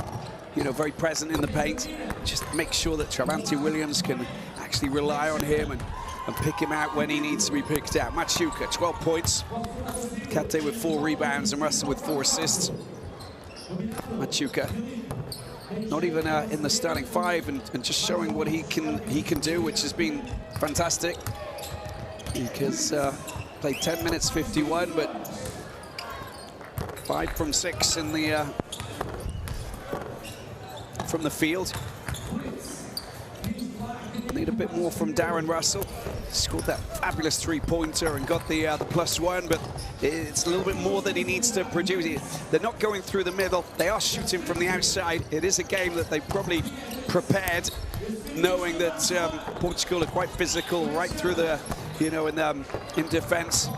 you know, very present in the paint. Just make sure that Travante Williams can actually rely on him and pick him out when he needs to be picked out. Machuca, 12 points. Kate with 4 rebounds and Russell with 4 assists. Machuca not even in the starting 5 and just showing what he can do, which has been fantastic. Because played 10 minutes 51, but 5 from 6 in the from the field. Need a bit more from Darren Russell. Scored that fabulous 3-pointer and got the +1, but it's a little bit more that he needs to produce. They're not going through the middle. They are shooting from the outside. It is a game that they probably prepared, knowing that Portugal are quite physical right through the, you know, in defense.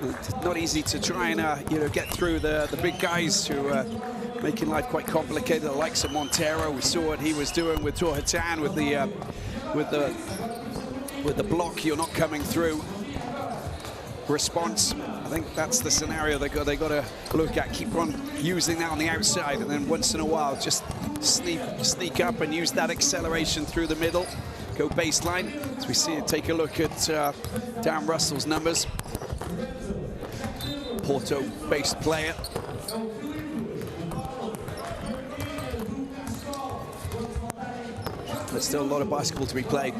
It's not easy to try and you know, get through the big guys who making life quite complicated. The likes of Montero, we saw what he was doing with Torhatan with the block. You're not coming through. Response. I think that's the scenario they got to look at. Keep on using that on the outside, and then once in a while just sneak up and use that acceleration through the middle. Go baseline. As we see it, take a look at Darren Russell's numbers. Porto-based player. There's still a lot of basketball to be played.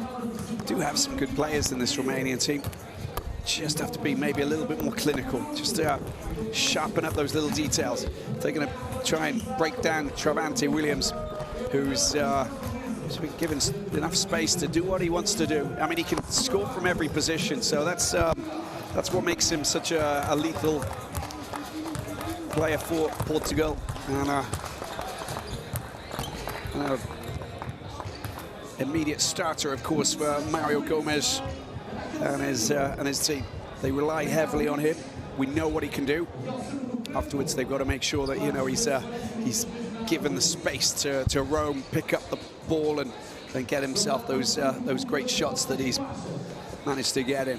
Do have some good players in this Romanian team. Just have to be maybe a little bit more clinical. Just sharpen up those little details. They're going to try and break down Travante Williams, who's been given enough space to do what he wants to do. I mean, he can score from every position, so that's what makes him such a lethal player for Portugal. And immediate starter, of course, for Mario Gomez and his team. They rely heavily on him. We know what he can do. Afterwards, they've got to make sure that, you know, he's given the space to roam, pick up the ball, and get himself those great shots that he's managed to get in.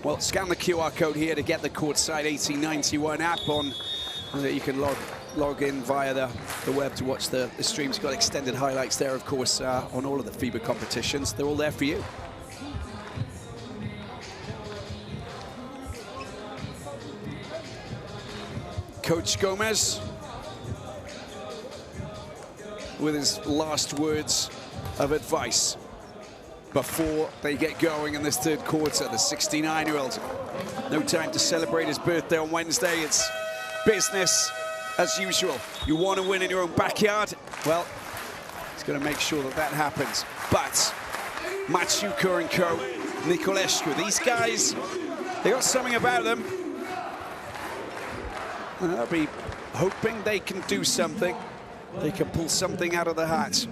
Well, scan the QR code here to get the Courtside 1891 app on. You can log in via the web to watch the streams. Got extended highlights there, of course, on all of the FIBA competitions. They're all there for you. Coach Gomez with his last words of advice before they get going in this third quarter. The 69-year-old. No time to celebrate his birthday on Wednesday. It's business as usual. You want to win in your own backyard? Well, he's going to make sure that happens. But Machuca and co, Nicolescu, these guys, they got something about them. And I'll be hoping they can do something. They can pull something out of the hat.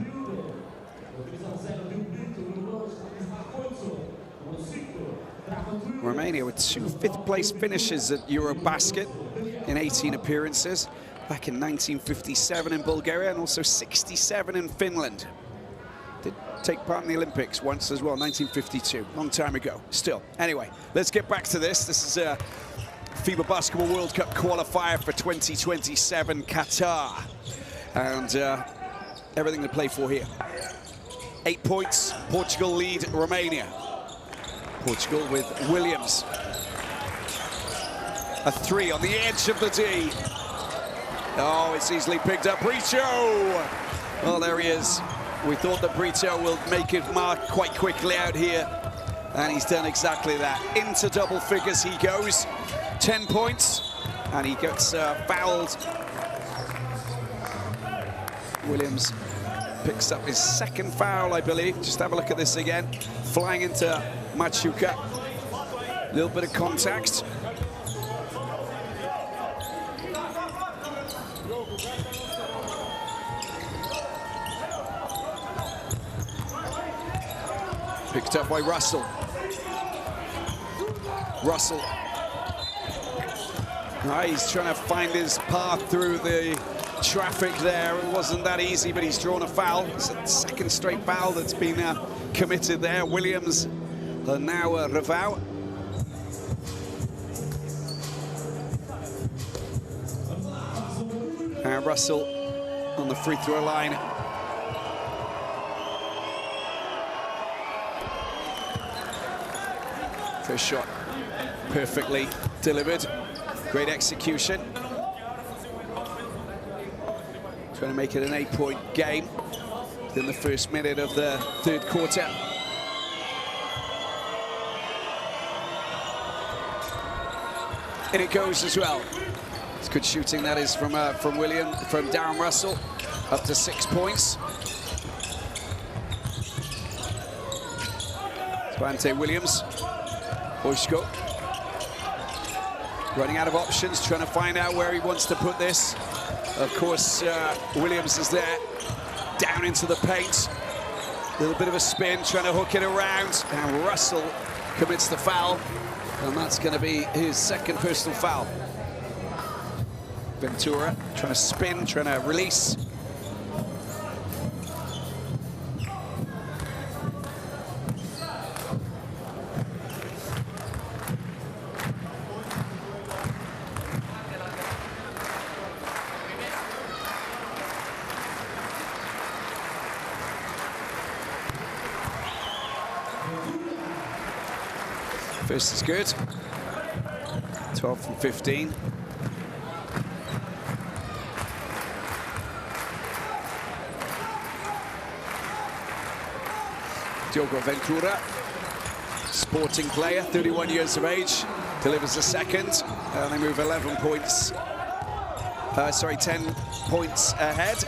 Romania with 2 fifth-place finishes at Eurobasket in 18 appearances. Back in 1957 in Bulgaria and also 67 in Finland. Did take part in the Olympics once as well, 1952, long time ago. Still, anyway, let's get back to this. This is a FIBA Basketball World Cup qualifier for 2027 Qatar. And everything to play for here. 8 points, Portugal lead Romania. Portugal with Williams. A 3 on the edge of the D. Oh, it's easily picked up. Brito! Well, there he is. We thought that Brito will make his mark quite quickly out here, and he's done exactly that. Into double figures he goes, 10 points, and he gets fouled. Williams picks up his second foul, I believe. Just have a look at this again. Flying into Machuca. A little bit of contact. Picked up by Russell. Russell. He's trying to find his path through the traffic there. It wasn't that easy, but he's drawn a foul. It's a second straight foul that's been committed there. Williams and now Revau. And Russell on the free throw line. First shot perfectly delivered. Great execution. Trying to make it an 8-point game within the first minute of the third quarter. And it goes as well. It's good shooting, that is, from Darren Russell, up to 6 points. Svante Williams, Boysko, running out of options, trying to find out where he wants to put this. Of course, Williams is there, down into the paint. A little bit of a spin, trying to hook it around, and Russell commits the foul, and that's going to be his second personal foul. Ventura trying to spin, trying to release. First is good. 12 from 15. Diogo Ventura, sporting player, 31 years of age, delivers a second, and they move 11 points. 10 points ahead.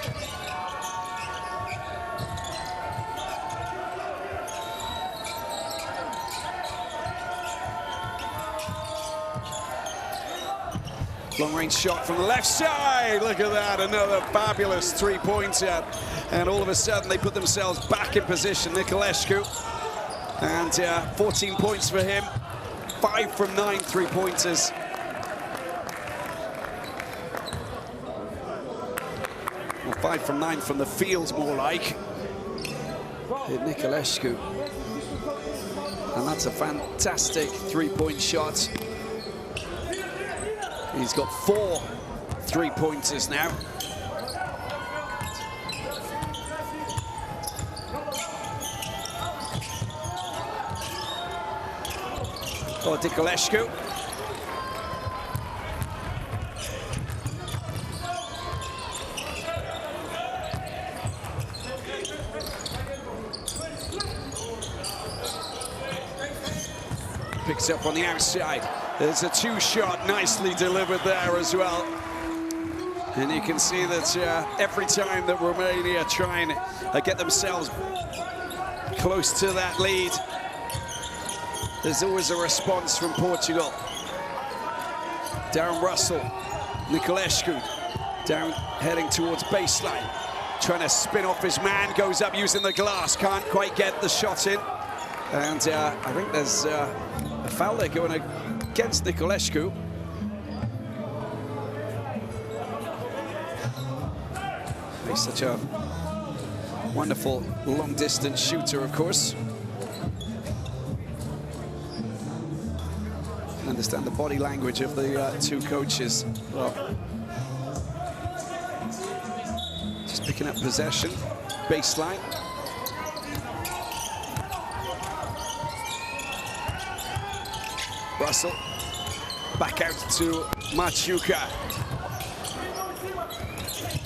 Long-range shot from the left side. Look at that, another fabulous three-pointer. And all of a sudden, they put themselves back in position. Nicolescu, and 14 points for him. 5 from 9 three-pointers. Well, 5 from 9 from the field, more like. Nicolescu. And that's a fantastic three-point shot. He's got 4 three-pointers now. Oh, Nicolescu. Picks up on the outside. There's a two-shot, nicely delivered there as well. And you can see that every time that Romania try and get themselves close to that lead, there's always a response from Portugal. Darren Russell, Nicolescu, down heading towards baseline. Trying to spin off his man, goes up using the glass, can't quite get the shot in. And I think there's a foul there going against Nicolescu. He's such a wonderful long-distance shooter, of course. Understand the body language of the two coaches. Well, just picking up possession, baseline. Russell, back out to Machuca.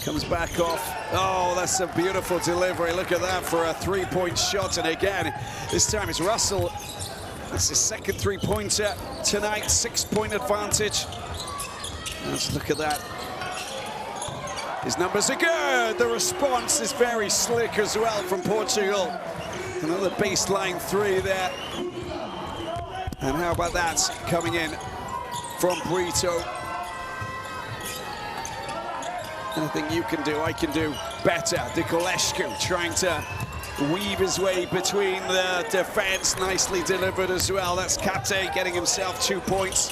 Comes back off Oh, that's a beautiful delivery. Look at that for a three-point shot. And again, this time it's Russell. It's his second three-pointer tonight, 6-point advantage. Let's look at that. His numbers are good. The response is very slick as well from Portugal. Another baseline three there. And how about that coming in from Brito? Anything you can do, I can do better. Nicolescu trying to weave his way between the defense. Nicely delivered as well. That's Kate getting himself 2 points.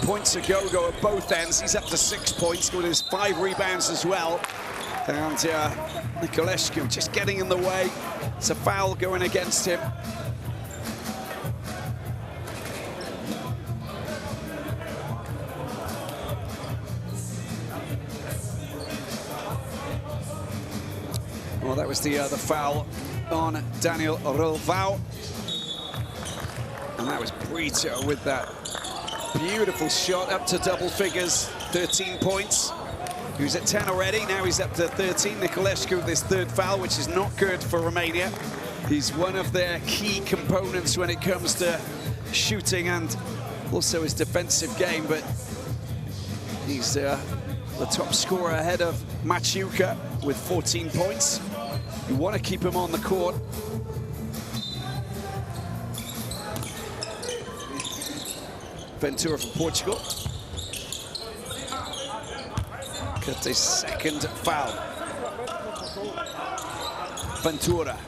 Points a go at both ends. He's up to 6 points with his 5 rebounds as well. And Nicolescu just getting in the way. It's a foul going against him. Well, that was the foul on Daniel Relvao. And that was Brito with that beautiful shot up to double figures, 13 points. He was at 10 already, now he's up to 13. Nicolescu with his third foul, which is not good for Romania. He's one of their key components when it comes to shooting and also his defensive game, but he's the top scorer ahead of Maciuka with 14 points. You want to keep him on the court. Ventura from Portugal. Got his second foul. Ventura.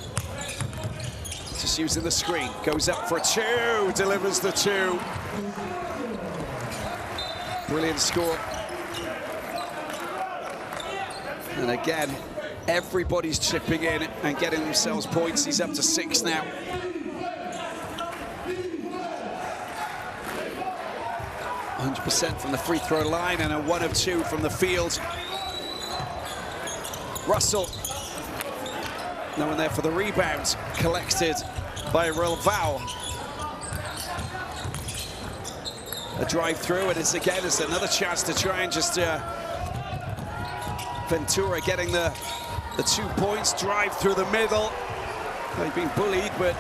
Just using the screen. Goes up for a 2. Delivers the 2. Brilliant score. And again, everybody's chipping in and getting themselves points. He's up to 6 now. %, from the free throw line and a 1 of 2 from the field. Russell, no one there for the rebound, collected by Relvao. A drive through, and it's another chance to try and just Ventura getting the 2 points, drive through the middle. He's been bullied, but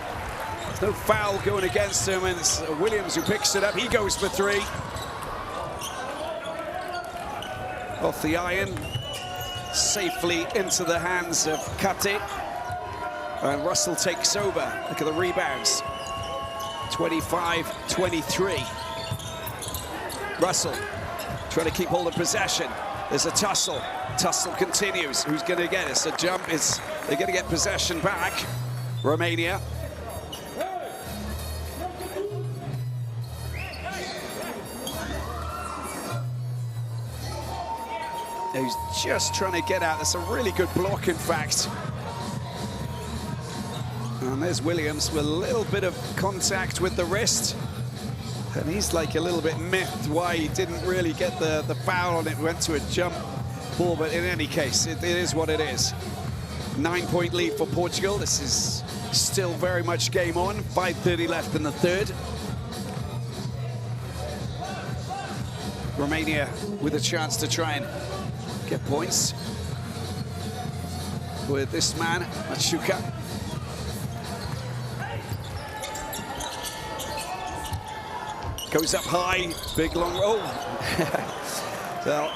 there's no foul going against him, and it's Williams who picks it up. He goes for 3. Off the iron, safely into the hands of Kate. And Russell takes over. Look at the rebounds. 25-23. Russell trying to keep hold of possession. There's a tussle. Tussle continues. Who's going to get it? It's a jump. They're going to get possession back. Romania. He's just trying to get out. That's a really good block, in fact. And there's Williams with a little bit of contact with the wrist. And he's like a little bit miffed why he didn't really get the foul on it. Went to a jump ball, but in any case, it is what it is. 9-point lead for Portugal. This is still very much game on. 5:30 left in the third. Romania with a chance to try and get points with this man, Maciuka. Goes up high, big long roll. So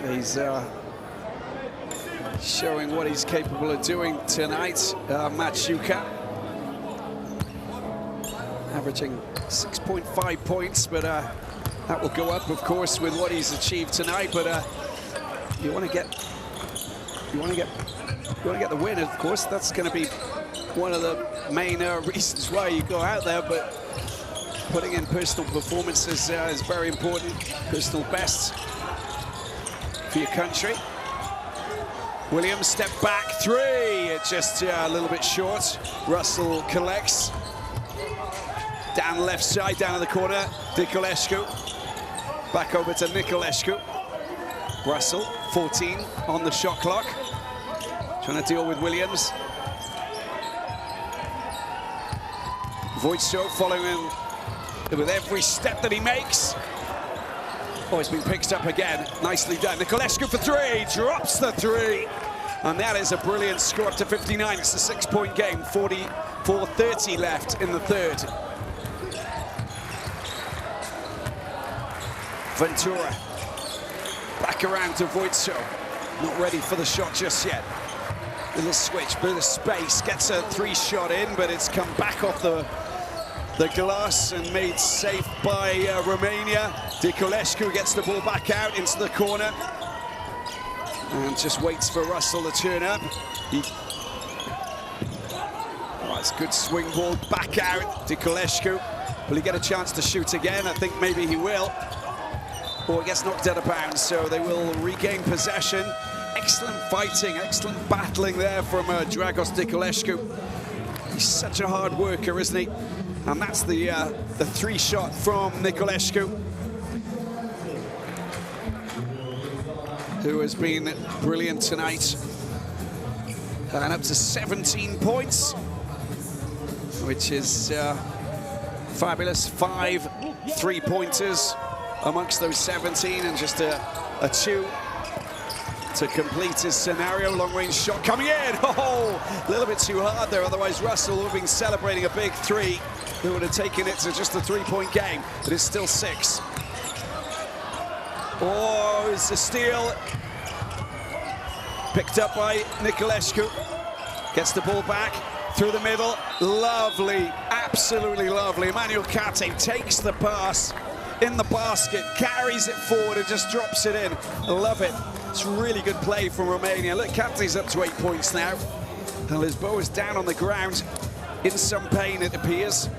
he's showing what he's capable of doing tonight, Maciuka. Averaging 6.5 points, but that will go up, of course, with what he's achieved tonight. But you want to get the win, of course. That's going to be one of the main reasons why you go out there. But putting in personal performances is very important. Personal best for your country. Williams step back 3. It's just a little bit short. Russell collects. Down the left side, down in the corner, Nicolescu. Back over to Nicolescu. Russell, 14 on the shot clock. Trying to deal with Williams. Voidshow following him with every step that he makes. Oh, it's been picked up again. Nicely done. Niculescu for three. Drops the three. And that is a brilliant score up to 59. It's a 6-point game. 44-30 left in the third. Ventura. Back around to Voitso. Not ready for the shot just yet. Little switch, bit of space. Gets a three-shot in, but it's come back off the glass and made safe by Romania. Niculescu gets the ball back out into the corner and just waits for Russell to turn up. Oh, it's a good swing ball back out. Niculescu, will he get a chance to shoot again? I think maybe he will. Or he gets knocked out of bounds, so they will regain possession. Excellent fighting, excellent battling there from Dragos Niculescu. He's such a hard worker, isn't he? And that's the three-shot from Niculescu, who has been brilliant tonight. And up to 17 points, which is fabulous. 5 3-pointers amongst those 17, and just a 2 to complete his scenario. Long-range shot coming in. Oh, a little bit too hard there. Otherwise, Russell would have been celebrating a big 3. Who would have taken it to just a 3-point game, but it's still 6. Oh, it's a steal. Picked up by Niculescu. Gets the ball back through the middle. Lovely, absolutely lovely. Emmanuel Kate takes the pass in the basket, carries it forward and just drops it in. I love it. It's really good play from Romania. Look, Kate's up to 8 points now. And Lisboa is down on the ground in some pain, it appears.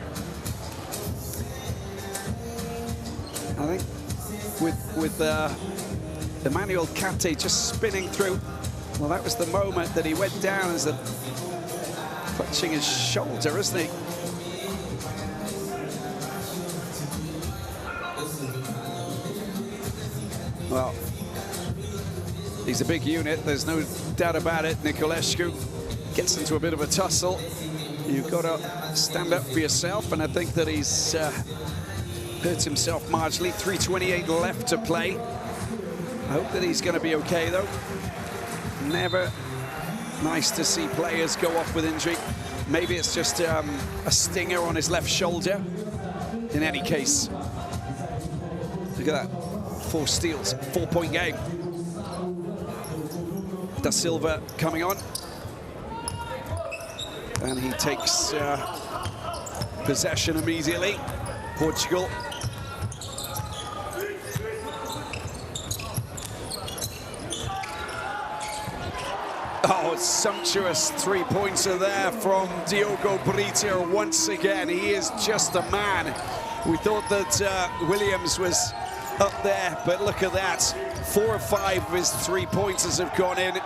I think with Emmanuel Kate just spinning through, well, that was the moment that he went down as a clutching his shoulder, isn't he? Well, he's a big unit, there's no doubt about it. Niculescu gets into a bit of a tussle. You've got to stand up for yourself, and I think that he's hurt himself marginally. 3:28 left to play. I hope that he's going to be okay, though. Never nice to see players go off with injury. Maybe it's just a stinger on his left shoulder. In any case, look at that. 4 steals, 4-point game. Da Silva coming on. And he takes possession immediately. Portugal. Oh, sumptuous 3-pointer there from Diogo Brito once again. He is just a man. We thought that Williams was up there, but look at that. 4 of 5 of his 3-pointers have gone in.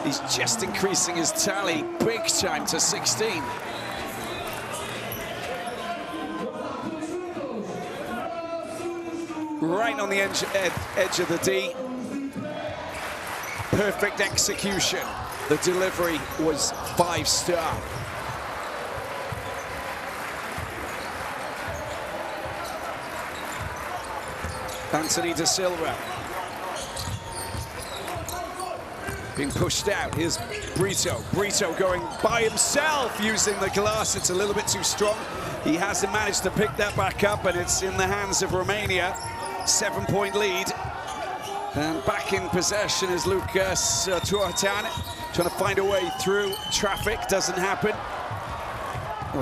He's just increasing his tally big time to 16. Right on the edge of the D. Perfect execution. The delivery was 5-star. Anthony Da Silva. Being pushed out. Here's Brito. Brito going by himself using the glass. It's a little bit too strong. He hasn't managed to pick that back up, and it's in the hands of Romania. 7-point lead. And back in possession is Lucas Tuatan, trying to find a way through traffic. Doesn't happen.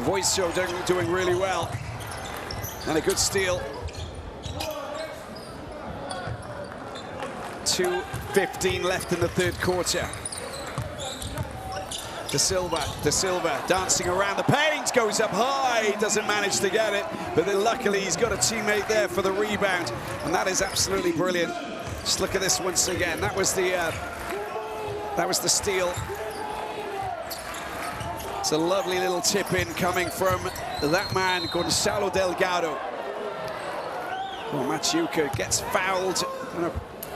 Voitso doing really well. And a good steal. 2:15 left in the third quarter. Da Silva dancing around the paint, goes up high, doesn't manage to get it, but then luckily he's got a teammate there for the rebound, and that is absolutely brilliant. Just look at this once again. That was the steal. It's a lovely little tip in coming from that man, Gonzalo Delgado. Well, Maciuca gets fouled.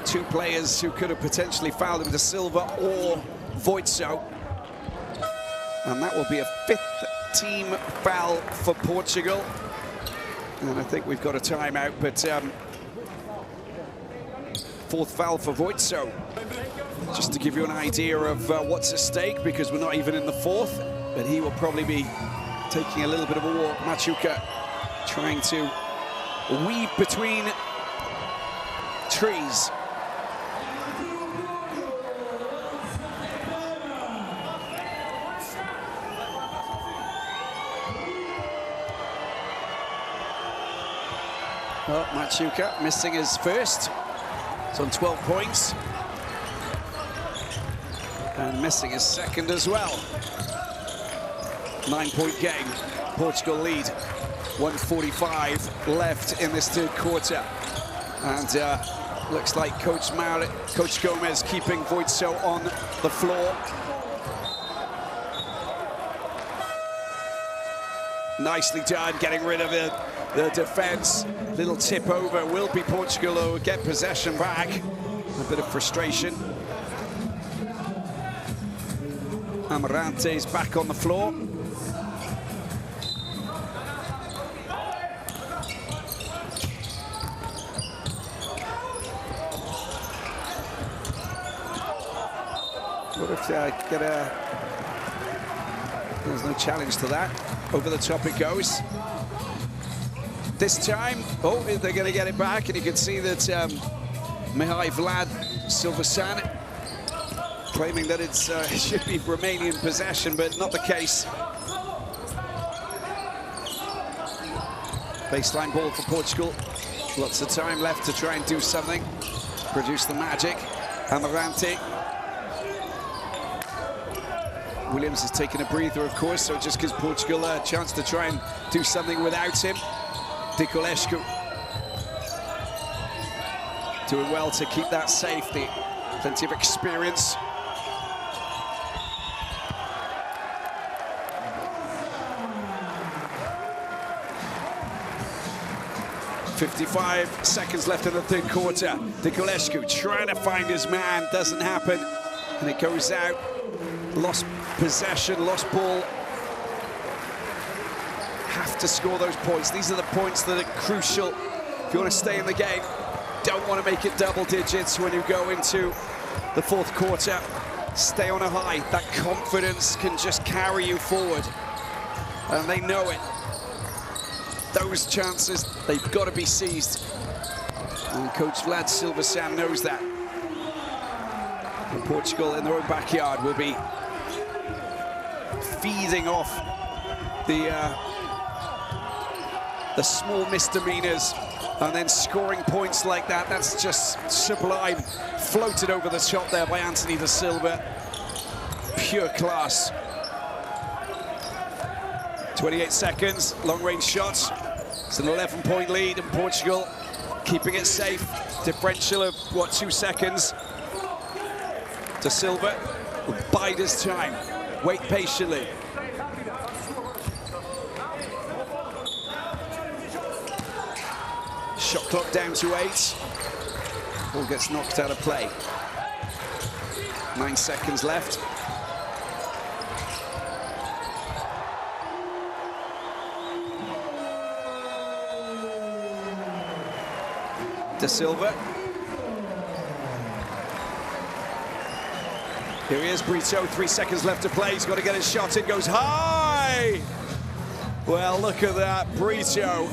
2 players who could have potentially fouled him, Da Silva or Voitso. And that will be a 5th team foul for Portugal. And I think we've got a timeout, but fourth foul for Voitso. Just to give you an idea of what's at stake, because we're not even in the fourth, but he will probably be taking a little bit of a walk. Machuca trying to weave between trees. Well, Machuca missing his first. It's on 12 points. And missing his second as well. 9-point game. Portugal lead. 1:45 left in this third quarter. And looks like Coach Gomez keeping Voitso on the floor. Nicely done, getting rid of the defense. Little tip over will be Portugal who will get possession back. A bit of frustration. Amarante is back on the floor. What if get a... There's no challenge to that. Over the top it goes. This time, oh, they're going to get it back, and you can see that Mihai Vlad Silvasan claiming that it should be Romanian possession, but not the case. Baseline ball for Portugal. Lots of time left to try and do something, produce the magic. Amarante. Williams has taken a breather, of course, so it just gives Portugal a chance to try and do something without him. Nicolescu doing well to keep that safe. Plenty of experience. .55 seconds left in the third quarter. Nicolescu trying to find his man, doesn't happen, and it goes out. Lost possession, lost ball. Have to score those points. These are the points that are crucial if you want to stay in the game. Don't want to make it double digits when you go into the fourth quarter. Stay on a high. That confidence can just carry you forward, and they know it. Those chances, they've got to be seized, and Coach Vlad Silvasan knows that. And Portugal in their own backyard will be feeding off the small misdemeanors and then scoring points like that. That's just sublime. Floated over the top there by Anthony da Silva. Pure class. 28 seconds, long-range shots. It's an 11-point lead, and Portugal keeping it safe. Differential of, what, 2 seconds. Da Silva will bide his time, wait patiently. Shot clock down to 8. Ball gets knocked out of play. 9 seconds left. Da Silva. Here he is, Brito, 3 seconds left to play. He's got to get his shot in, goes high! Well, look at that, Brito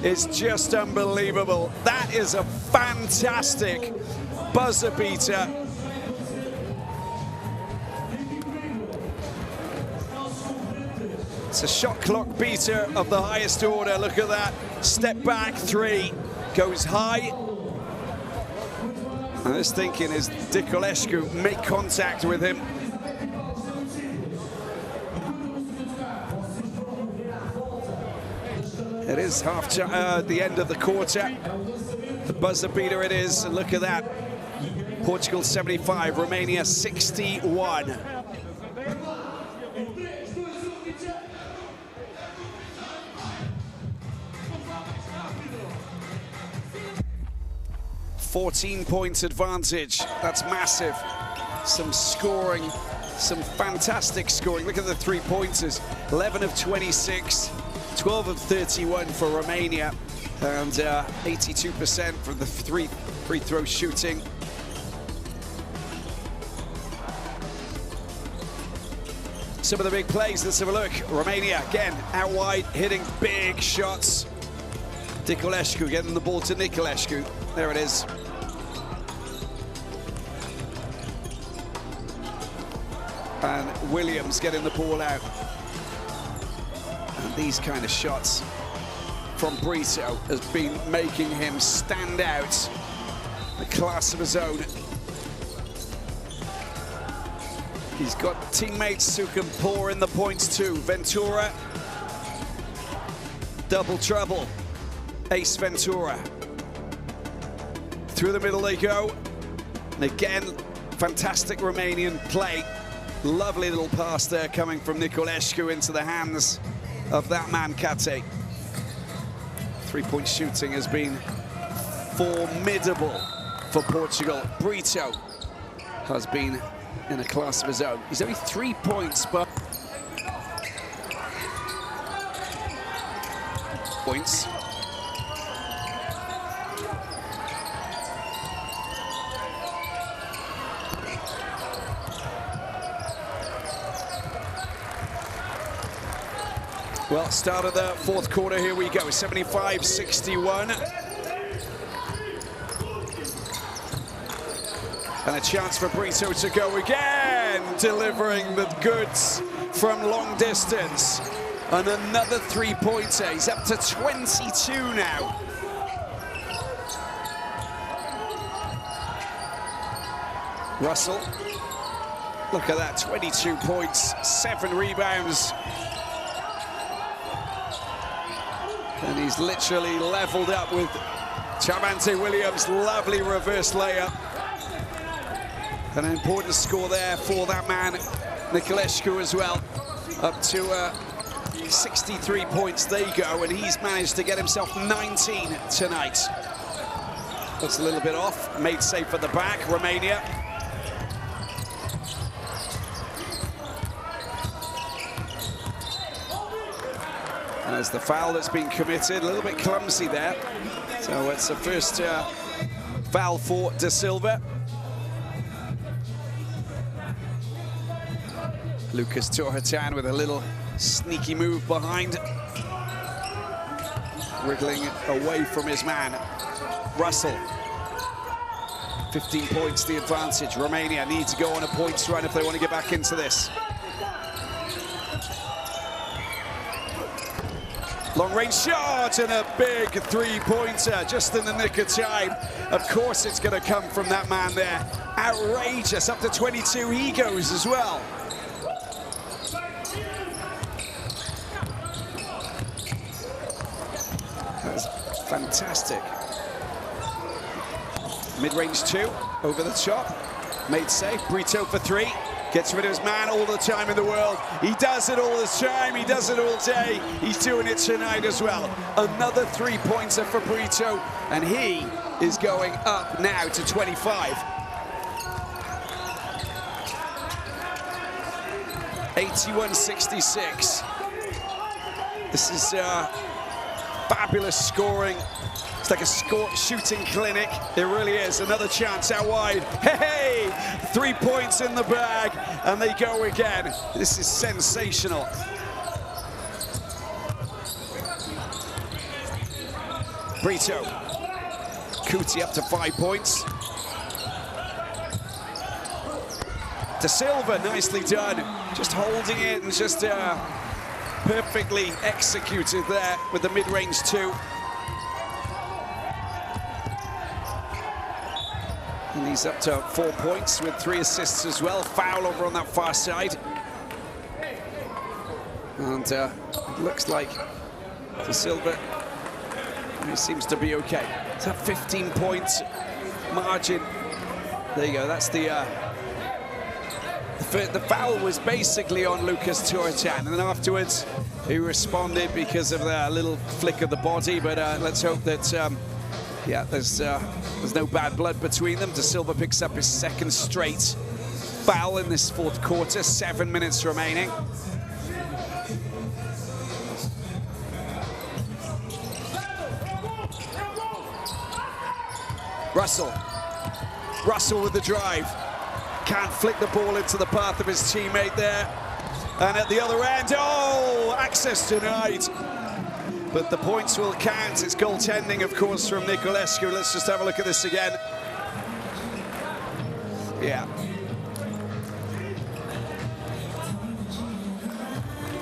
is just unbelievable. That is a fantastic buzzer beater. It's a shot clock beater of the highest order. Look at that, step back 3, goes high. I was thinking, is Nicolescu make contact with him? It is the end of the quarter. The buzzer beater it is, and look at that. Portugal 75, Romania 61. $14 points advantage. That's massive. Some scoring, some fantastic scoring. Look at the 3-pointers. 11 of 26, 12 of 31 for Romania, and 82% from the free throw shooting. Some of the big plays, let's have a look. Romania, again, out wide, hitting big shots. Nicolescu getting the ball to Nicolescu. There it is. And Williams getting the ball out. And these kind of shots from Brito has been making him stand out. The class of his own. He's got teammates who can pour in the points too. Ventura, double trouble. Ace Ventura. Through the middle they go. And again, fantastic Romanian play. Lovely little pass there coming from Nicolescu into the hands of that man, Kate. Three-point shooting has been formidable for Portugal. Brito has been in a class of his own. He's only 3 points, but points. Well, start of the fourth quarter, here we go, 75-61. And a chance for Brito to go again, delivering the goods from long distance. And another three-pointer, he's up to 22 now. Russell, look at that, 22 points, 7 rebounds. And he's literally leveled up with Javante Williams. Lovely reverse layup. An important score there for that man, Nicolescu, as well. Up to 63 points they go, and he's managed to get himself 19 tonight. That's a little bit off. Made safe at the back, Romania. And there's the foul that's been committed, a little bit clumsy there. So it's the first foul for De Silva. Lucas Torretan with a little sneaky move behind. Wriggling away from his man. Russell. 15 points the advantage. Romania need to go on a points run if they want to get back into this. Long-range shot and a big three-pointer just in the nick of time. Of course it's going to come from that man there. Outrageous, up to 22 he goes as well. That's fantastic. Mid-range two, over the top. Made safe, Brito for three. Gets rid of his man all the time in the world. He does it all the time, he does it all day. He's doing it tonight as well. Another three-pointer for Brito, and he is going up now to 25. 81-66. This is fabulous scoring. It's like a shooting clinic. It really is. Another chance out wide. Hey! 3 points in the bag, and they go again. This is sensational. Brito. Kuti up to 5 points. De Silva, nicely done. Just holding it and just perfectly executed there with the mid-range two. And he's up to 4 points with 3 assists as well. Foul over on that far side. And it looks like De Silva, he seems to be okay. It's a 15-point margin. There you go, that's the foul was basically on Lucas Torretan, and then afterwards he responded because of the little flick of the body, but let's hope that yeah, there's no bad blood between them. De Silva picks up his second straight foul in this fourth quarter, 7 minutes remaining. Russell with the drive. Can't flick the ball into the path of his teammate there. And at the other end, oh, access denied. But the points will count. It's goaltending, of course, from Niculescu. Let's just have a look at this again. Yeah.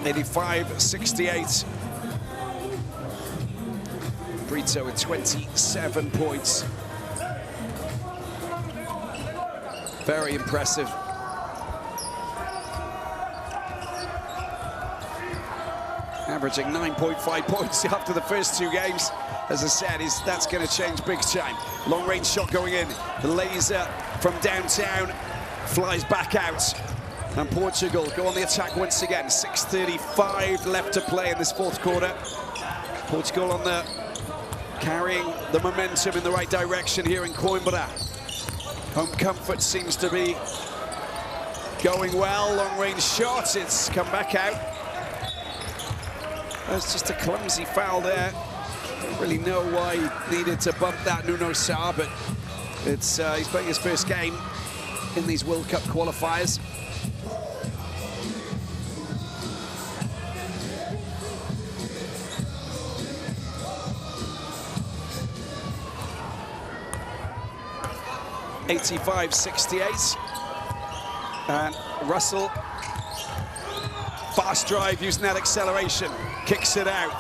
85-68. Brito with 27 points. Very impressive. Averaging 9.5 points after the first 2 games. As I said, that's going to change big time. Long-range shot going in. The laser from downtown flies back out. And Portugal go on the attack once again. 6:35 left to play in this 4th quarter. Portugal on the carrying the momentum in the right direction here in Coimbra. Home comfort seems to be going well. Long-range shot, it's come back out. That's just a clumsy foul there. Don't really know why he needed to bump that, Nuno Sá, but it's he's playing his first game in these World Cup qualifiers. $85-68, and Russell, fast drive using that acceleration, kicks it out.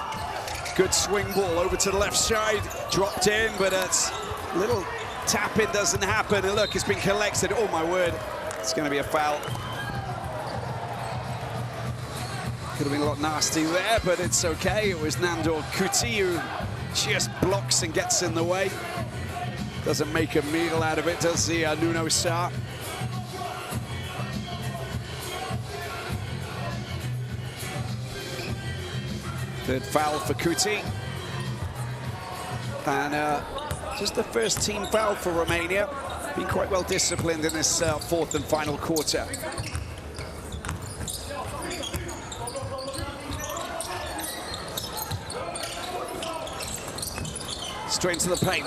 Good swing ball over to the left side, dropped in, but it's a little tap in doesn't happen. And look, it's been collected. Oh my word, it's going to be a foul. Could have been a lot nasty there, but it's okay. It was Nando Kuti who just blocks and gets in the way. Doesn't make a meal out of it, does he, Nuno Sá? Third foul for Kuti. And just the first team foul for Romania. Been quite well disciplined in this 4th and final quarter. Straight into the paint.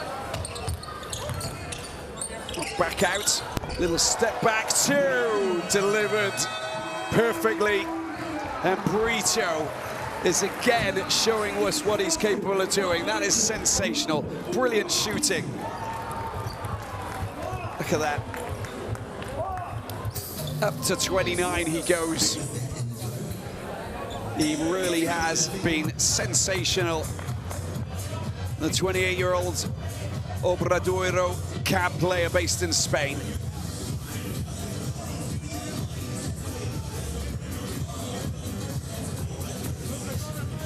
Back out, little step back, 2, delivered perfectly. And Brito is again showing us what he's capable of doing. That is sensational, brilliant shooting. Look at that. Up to 29 he goes. He really has been sensational. The 28-year-old Obradoiro cab player based in Spain.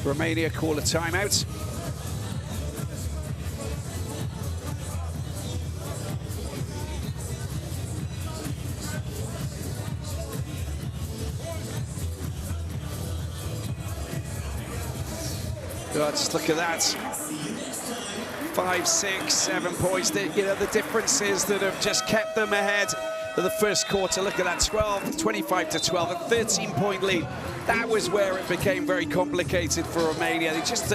Romania call a timeout. Oh, just look at that. 5, 6, 7 points. You know, the differences that have just kept them ahead of the first quarter. Look at that, 25 to 12, a 13-point lead. That was where it became very complicated for Romania. They just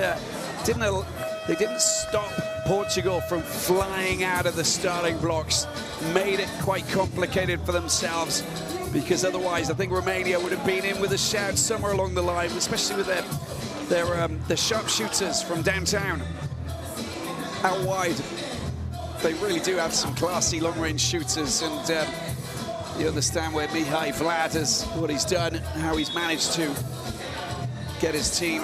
didn't stop Portugal from flying out of the starting blocks. Made it quite complicated for themselves, because otherwise I think Romania would have been in with a shout somewhere along the line, especially with their sharpshooters from downtown. Out wide, they really do have some classy long-range shooters, and you understand where Mihai Vlad has, what he's done, how he's managed to get his team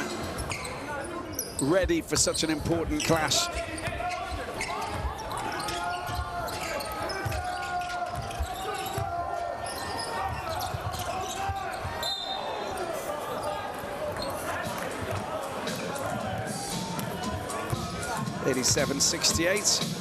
ready for such an important clash. $87-68.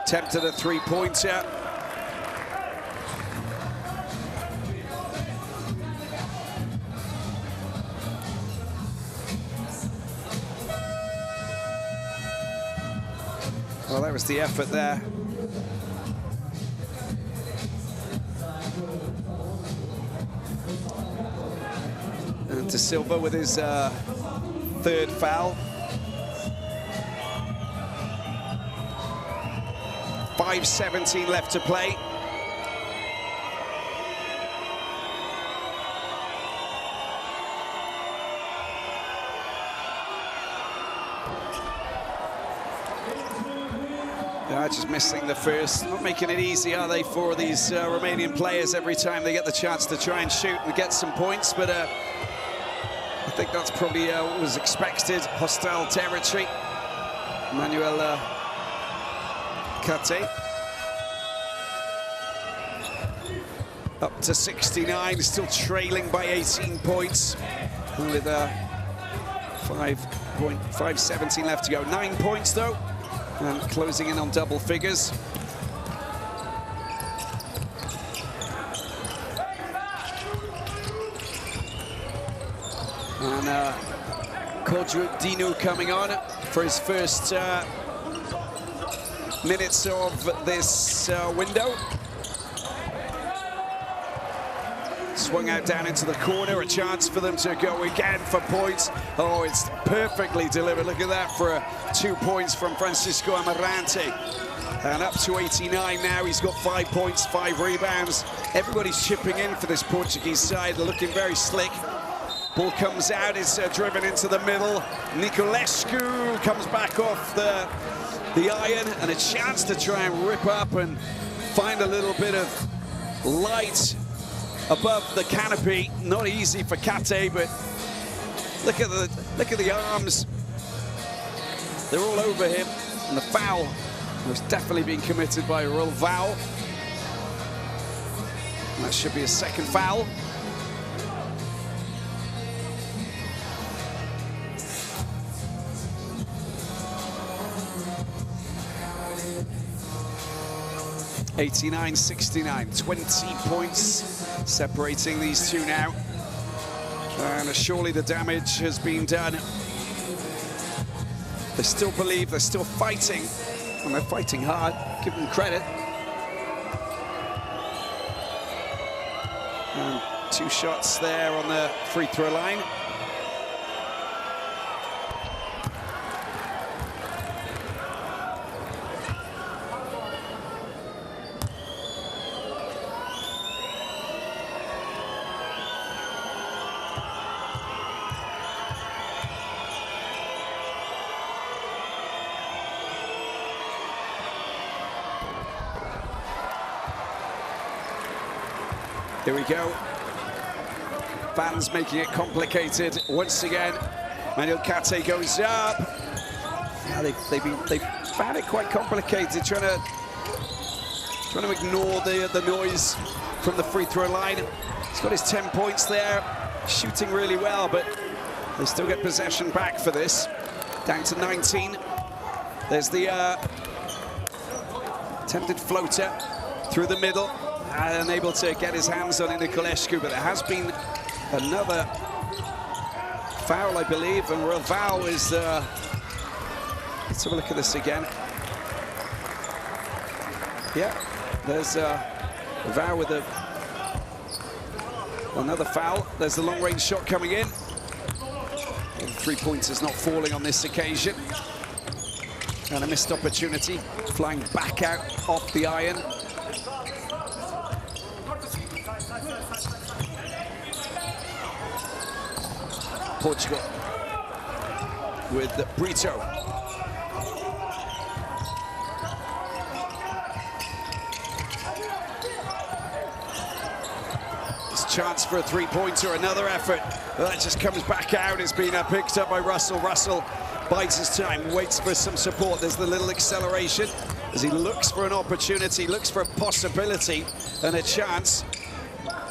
Attempted a three-pointer. Well, that was the effort there. And De Silva with his third foul. 5:17 left to play. Just missing the first. Not making it easy, are they, for these Romanian players every time they get the chance to try and shoot and get some points, but I think that's probably what was expected. Hostile territory. Manuel Cate. Up to 69, still trailing by 18 points. With 5:17 left to go. 9 points, though. And closing in on double figures. And Dinu coming on for his first minutes of this window. Swung out down into the corner, a chance for them to go again for points. Oh, it's perfectly delivered. Look at that for 2 points from Francisco Amarante. And up to 89 now, he's got 5 points, 5 rebounds. Everybody's chipping in for this Portuguese side. They're looking very slick. Ball comes out, it's driven into the middle. Niculescu comes back off the iron, and a chance to try and rip up and find a little bit of light above the canopy. Not easy for Cate, but look at the arms. They're all over him, and the foul was definitely being committed by Rolvao. And that should be a second foul. (89-69), 20 points separating these two now. And surely the damage has been done. They still believe, they're still fighting, and they're fighting hard. Give them credit. And 2 shots there on the free throw line. Here we go. Fans making it complicated once again. Manuel Cate goes up. Yeah, they've found it quite complicated, trying to ignore the noise from the free throw line. He's got his 10 points there, shooting really well, but they still get possession back for this. Down to 19. There's the attempted floater through the middle. Unable to get his hands on Niculescu, but there has been another foul, I believe, and Rolvao is... let's have a look at this again. Yeah, there's Rolvao with another foul. There's the long-range shot coming in. And 3-pointers not falling on this occasion. And a missed opportunity, flying back out off the iron. Portugal with Brito. This chance for a 3-pointer, another effort. Well, that just comes back out. It's been picked up by Russell. Russell bides his time, waits for some support. There's the little acceleration as he looks for an opportunity, looks for a possibility and a chance.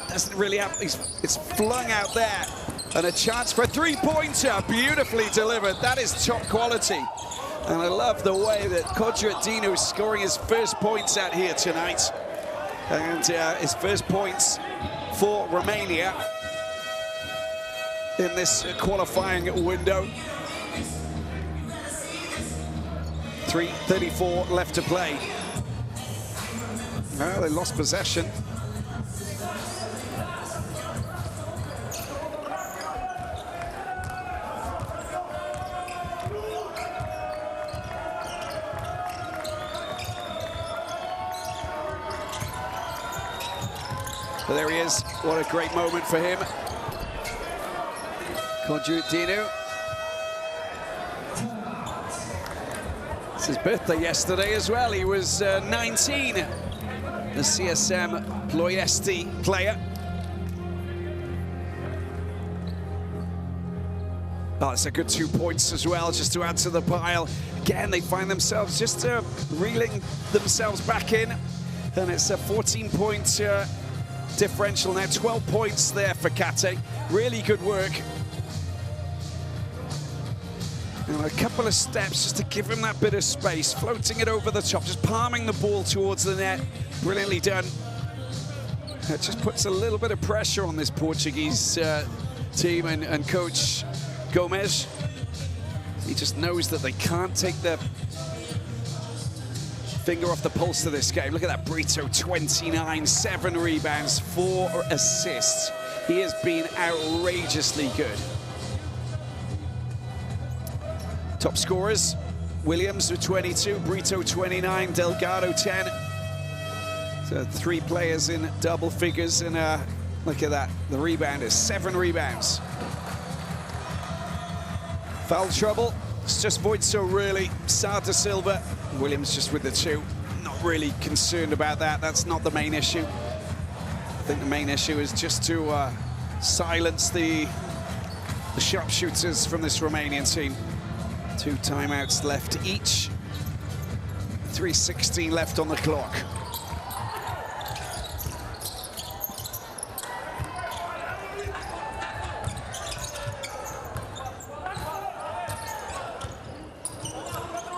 Doesn't really have, it's flung out there. And a chance for a 3-pointer, beautifully delivered. That is top quality. And I love the way that Dinu is scoring his first points out here tonight. And his first points for Romania in this qualifying window. 3:34 left to play. Well, they lost possession. But there he is. What a great moment for him. Dino. It's his birthday yesterday as well. He was 19, the CSM Ploiesti player. Oh, it's a good 2 points as well, just to add to the pile. Again, they find themselves just reeling themselves back in. And it's a 14-point differential now. 12 points there for Kate. Really good work. And a couple of steps just to give him that bit of space, floating it over the top, just palming the ball towards the net. Brilliantly done. It just puts a little bit of pressure on this Portuguese team and coach Gomez. He just knows that they can't take their finger off the pulse of this game. Look at that, Brito, 29, 7 rebounds, 4 assists. He has been outrageously good. Top scorers, Williams with 22, Brito 29, Delgado 10. So 3 players in double figures, and look at that, the rebounders, 7 rebounds. Foul trouble, it's just Voitso really, Sada Silva. Williams just with the 2, not really concerned about that, that's not the main issue. I think the main issue is just to silence the sharpshooters from this Romanian team. 2 timeouts left each. 3:16 left on the clock.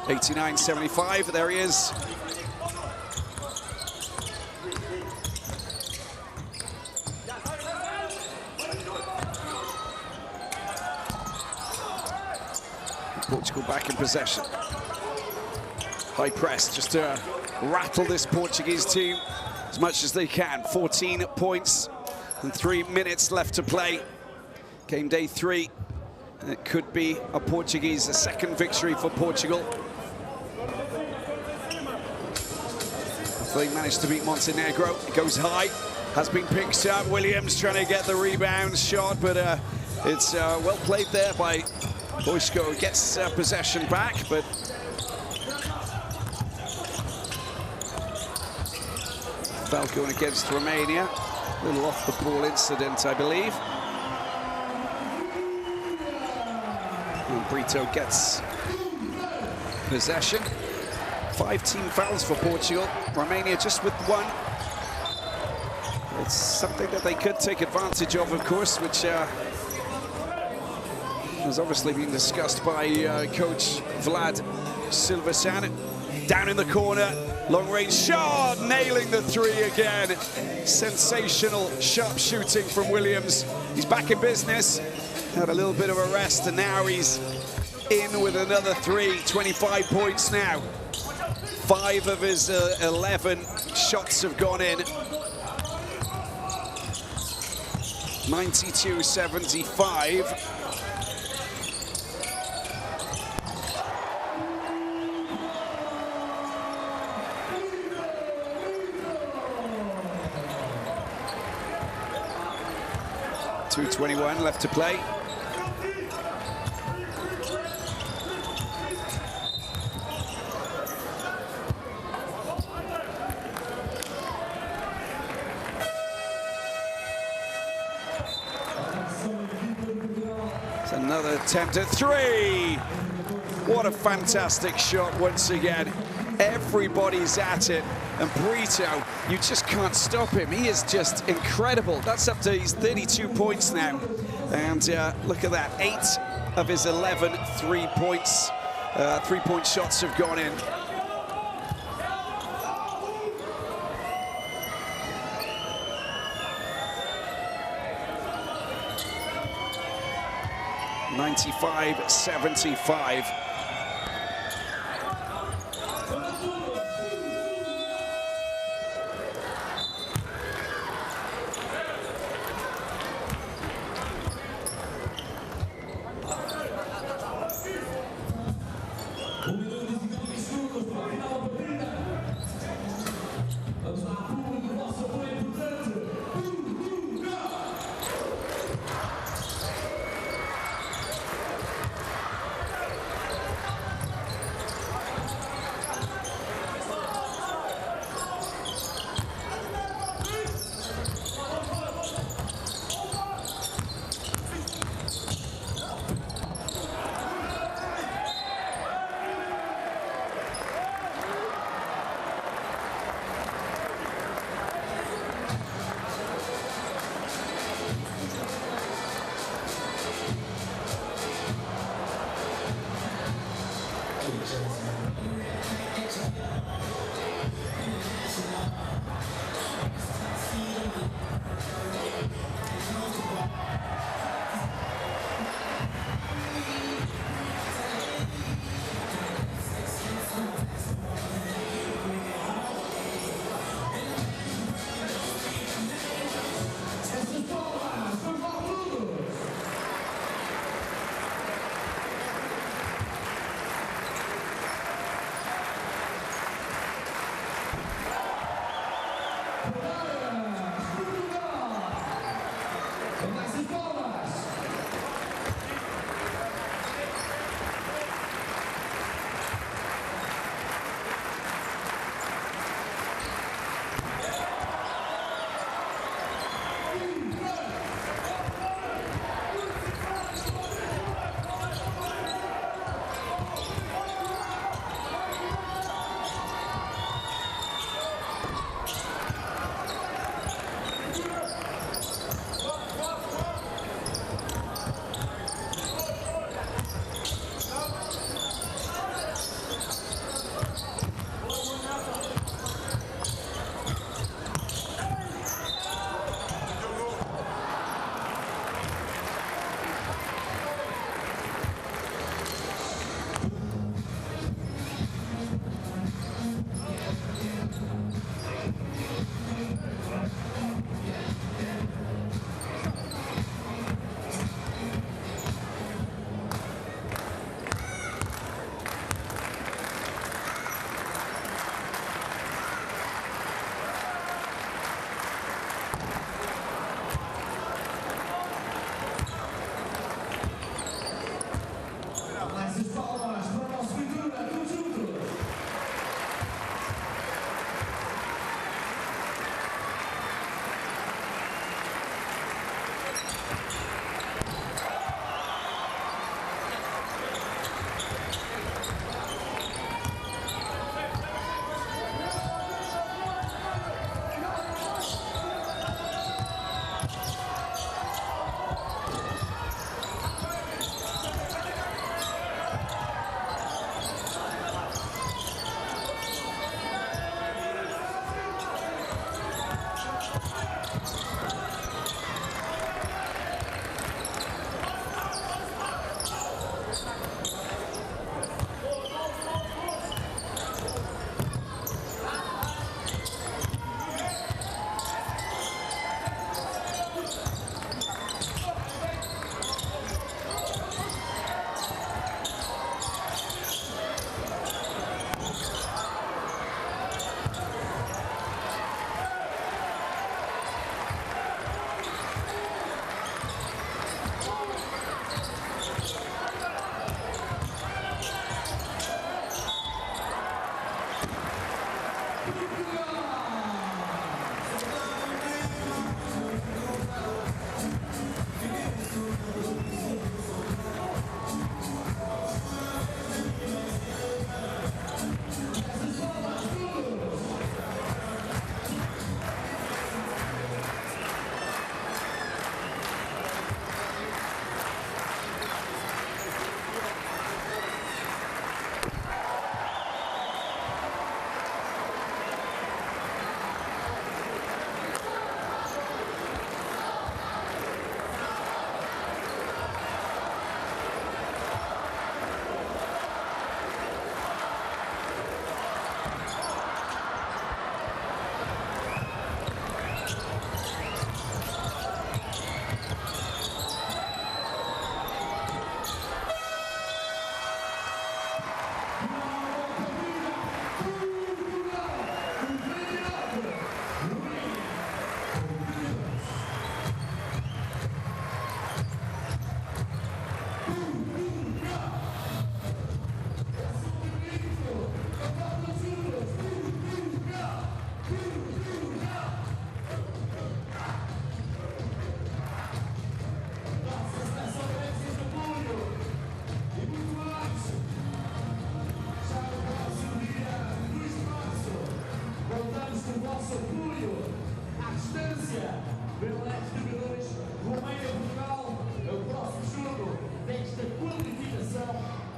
$89.75, there he is. Portugal back in possession. High press, just to rattle this Portuguese team as much as they can. 14 points and 3 minutes left to play. Game day 3. And it could be a second victory for Portugal. They managed to beat Montenegro. It goes high, has been picked up. Williams trying to get the rebound shot, but it's well played there by Boysko. Gets possession back, but foul going against Romania. A little off the ball incident, I believe. And Brito gets possession. 5 team fouls for Portugal. Romania just with 1. It's something that they could take advantage of course, which has obviously been discussed by coach Vlad Silvasan. Down in the corner, long range shot, nailing the 3 again. Sensational sharp shooting from Williams. He's back in business, had a little bit of a rest, and now he's in with another 3, 25 points now. 5 of his 11 shots have gone in. 92-75. .221 left to play. Another attempt at 3. What a fantastic shot once again. Everybody's at it. And Brito, you just can't stop him. He is just incredible. That's up to his 32 points now. And look at that, 8 of his 11 3-points, 3-point shots have gone in. .95-75.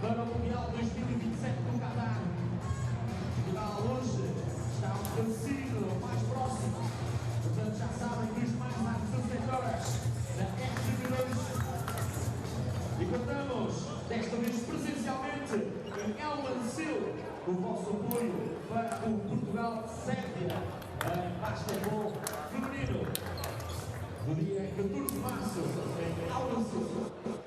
Para o Mundial 2027 enalteceu o vosso apoio para o Portugal-Sérvia em basquetebol feminino. No dia 14 de março, em Alcântara.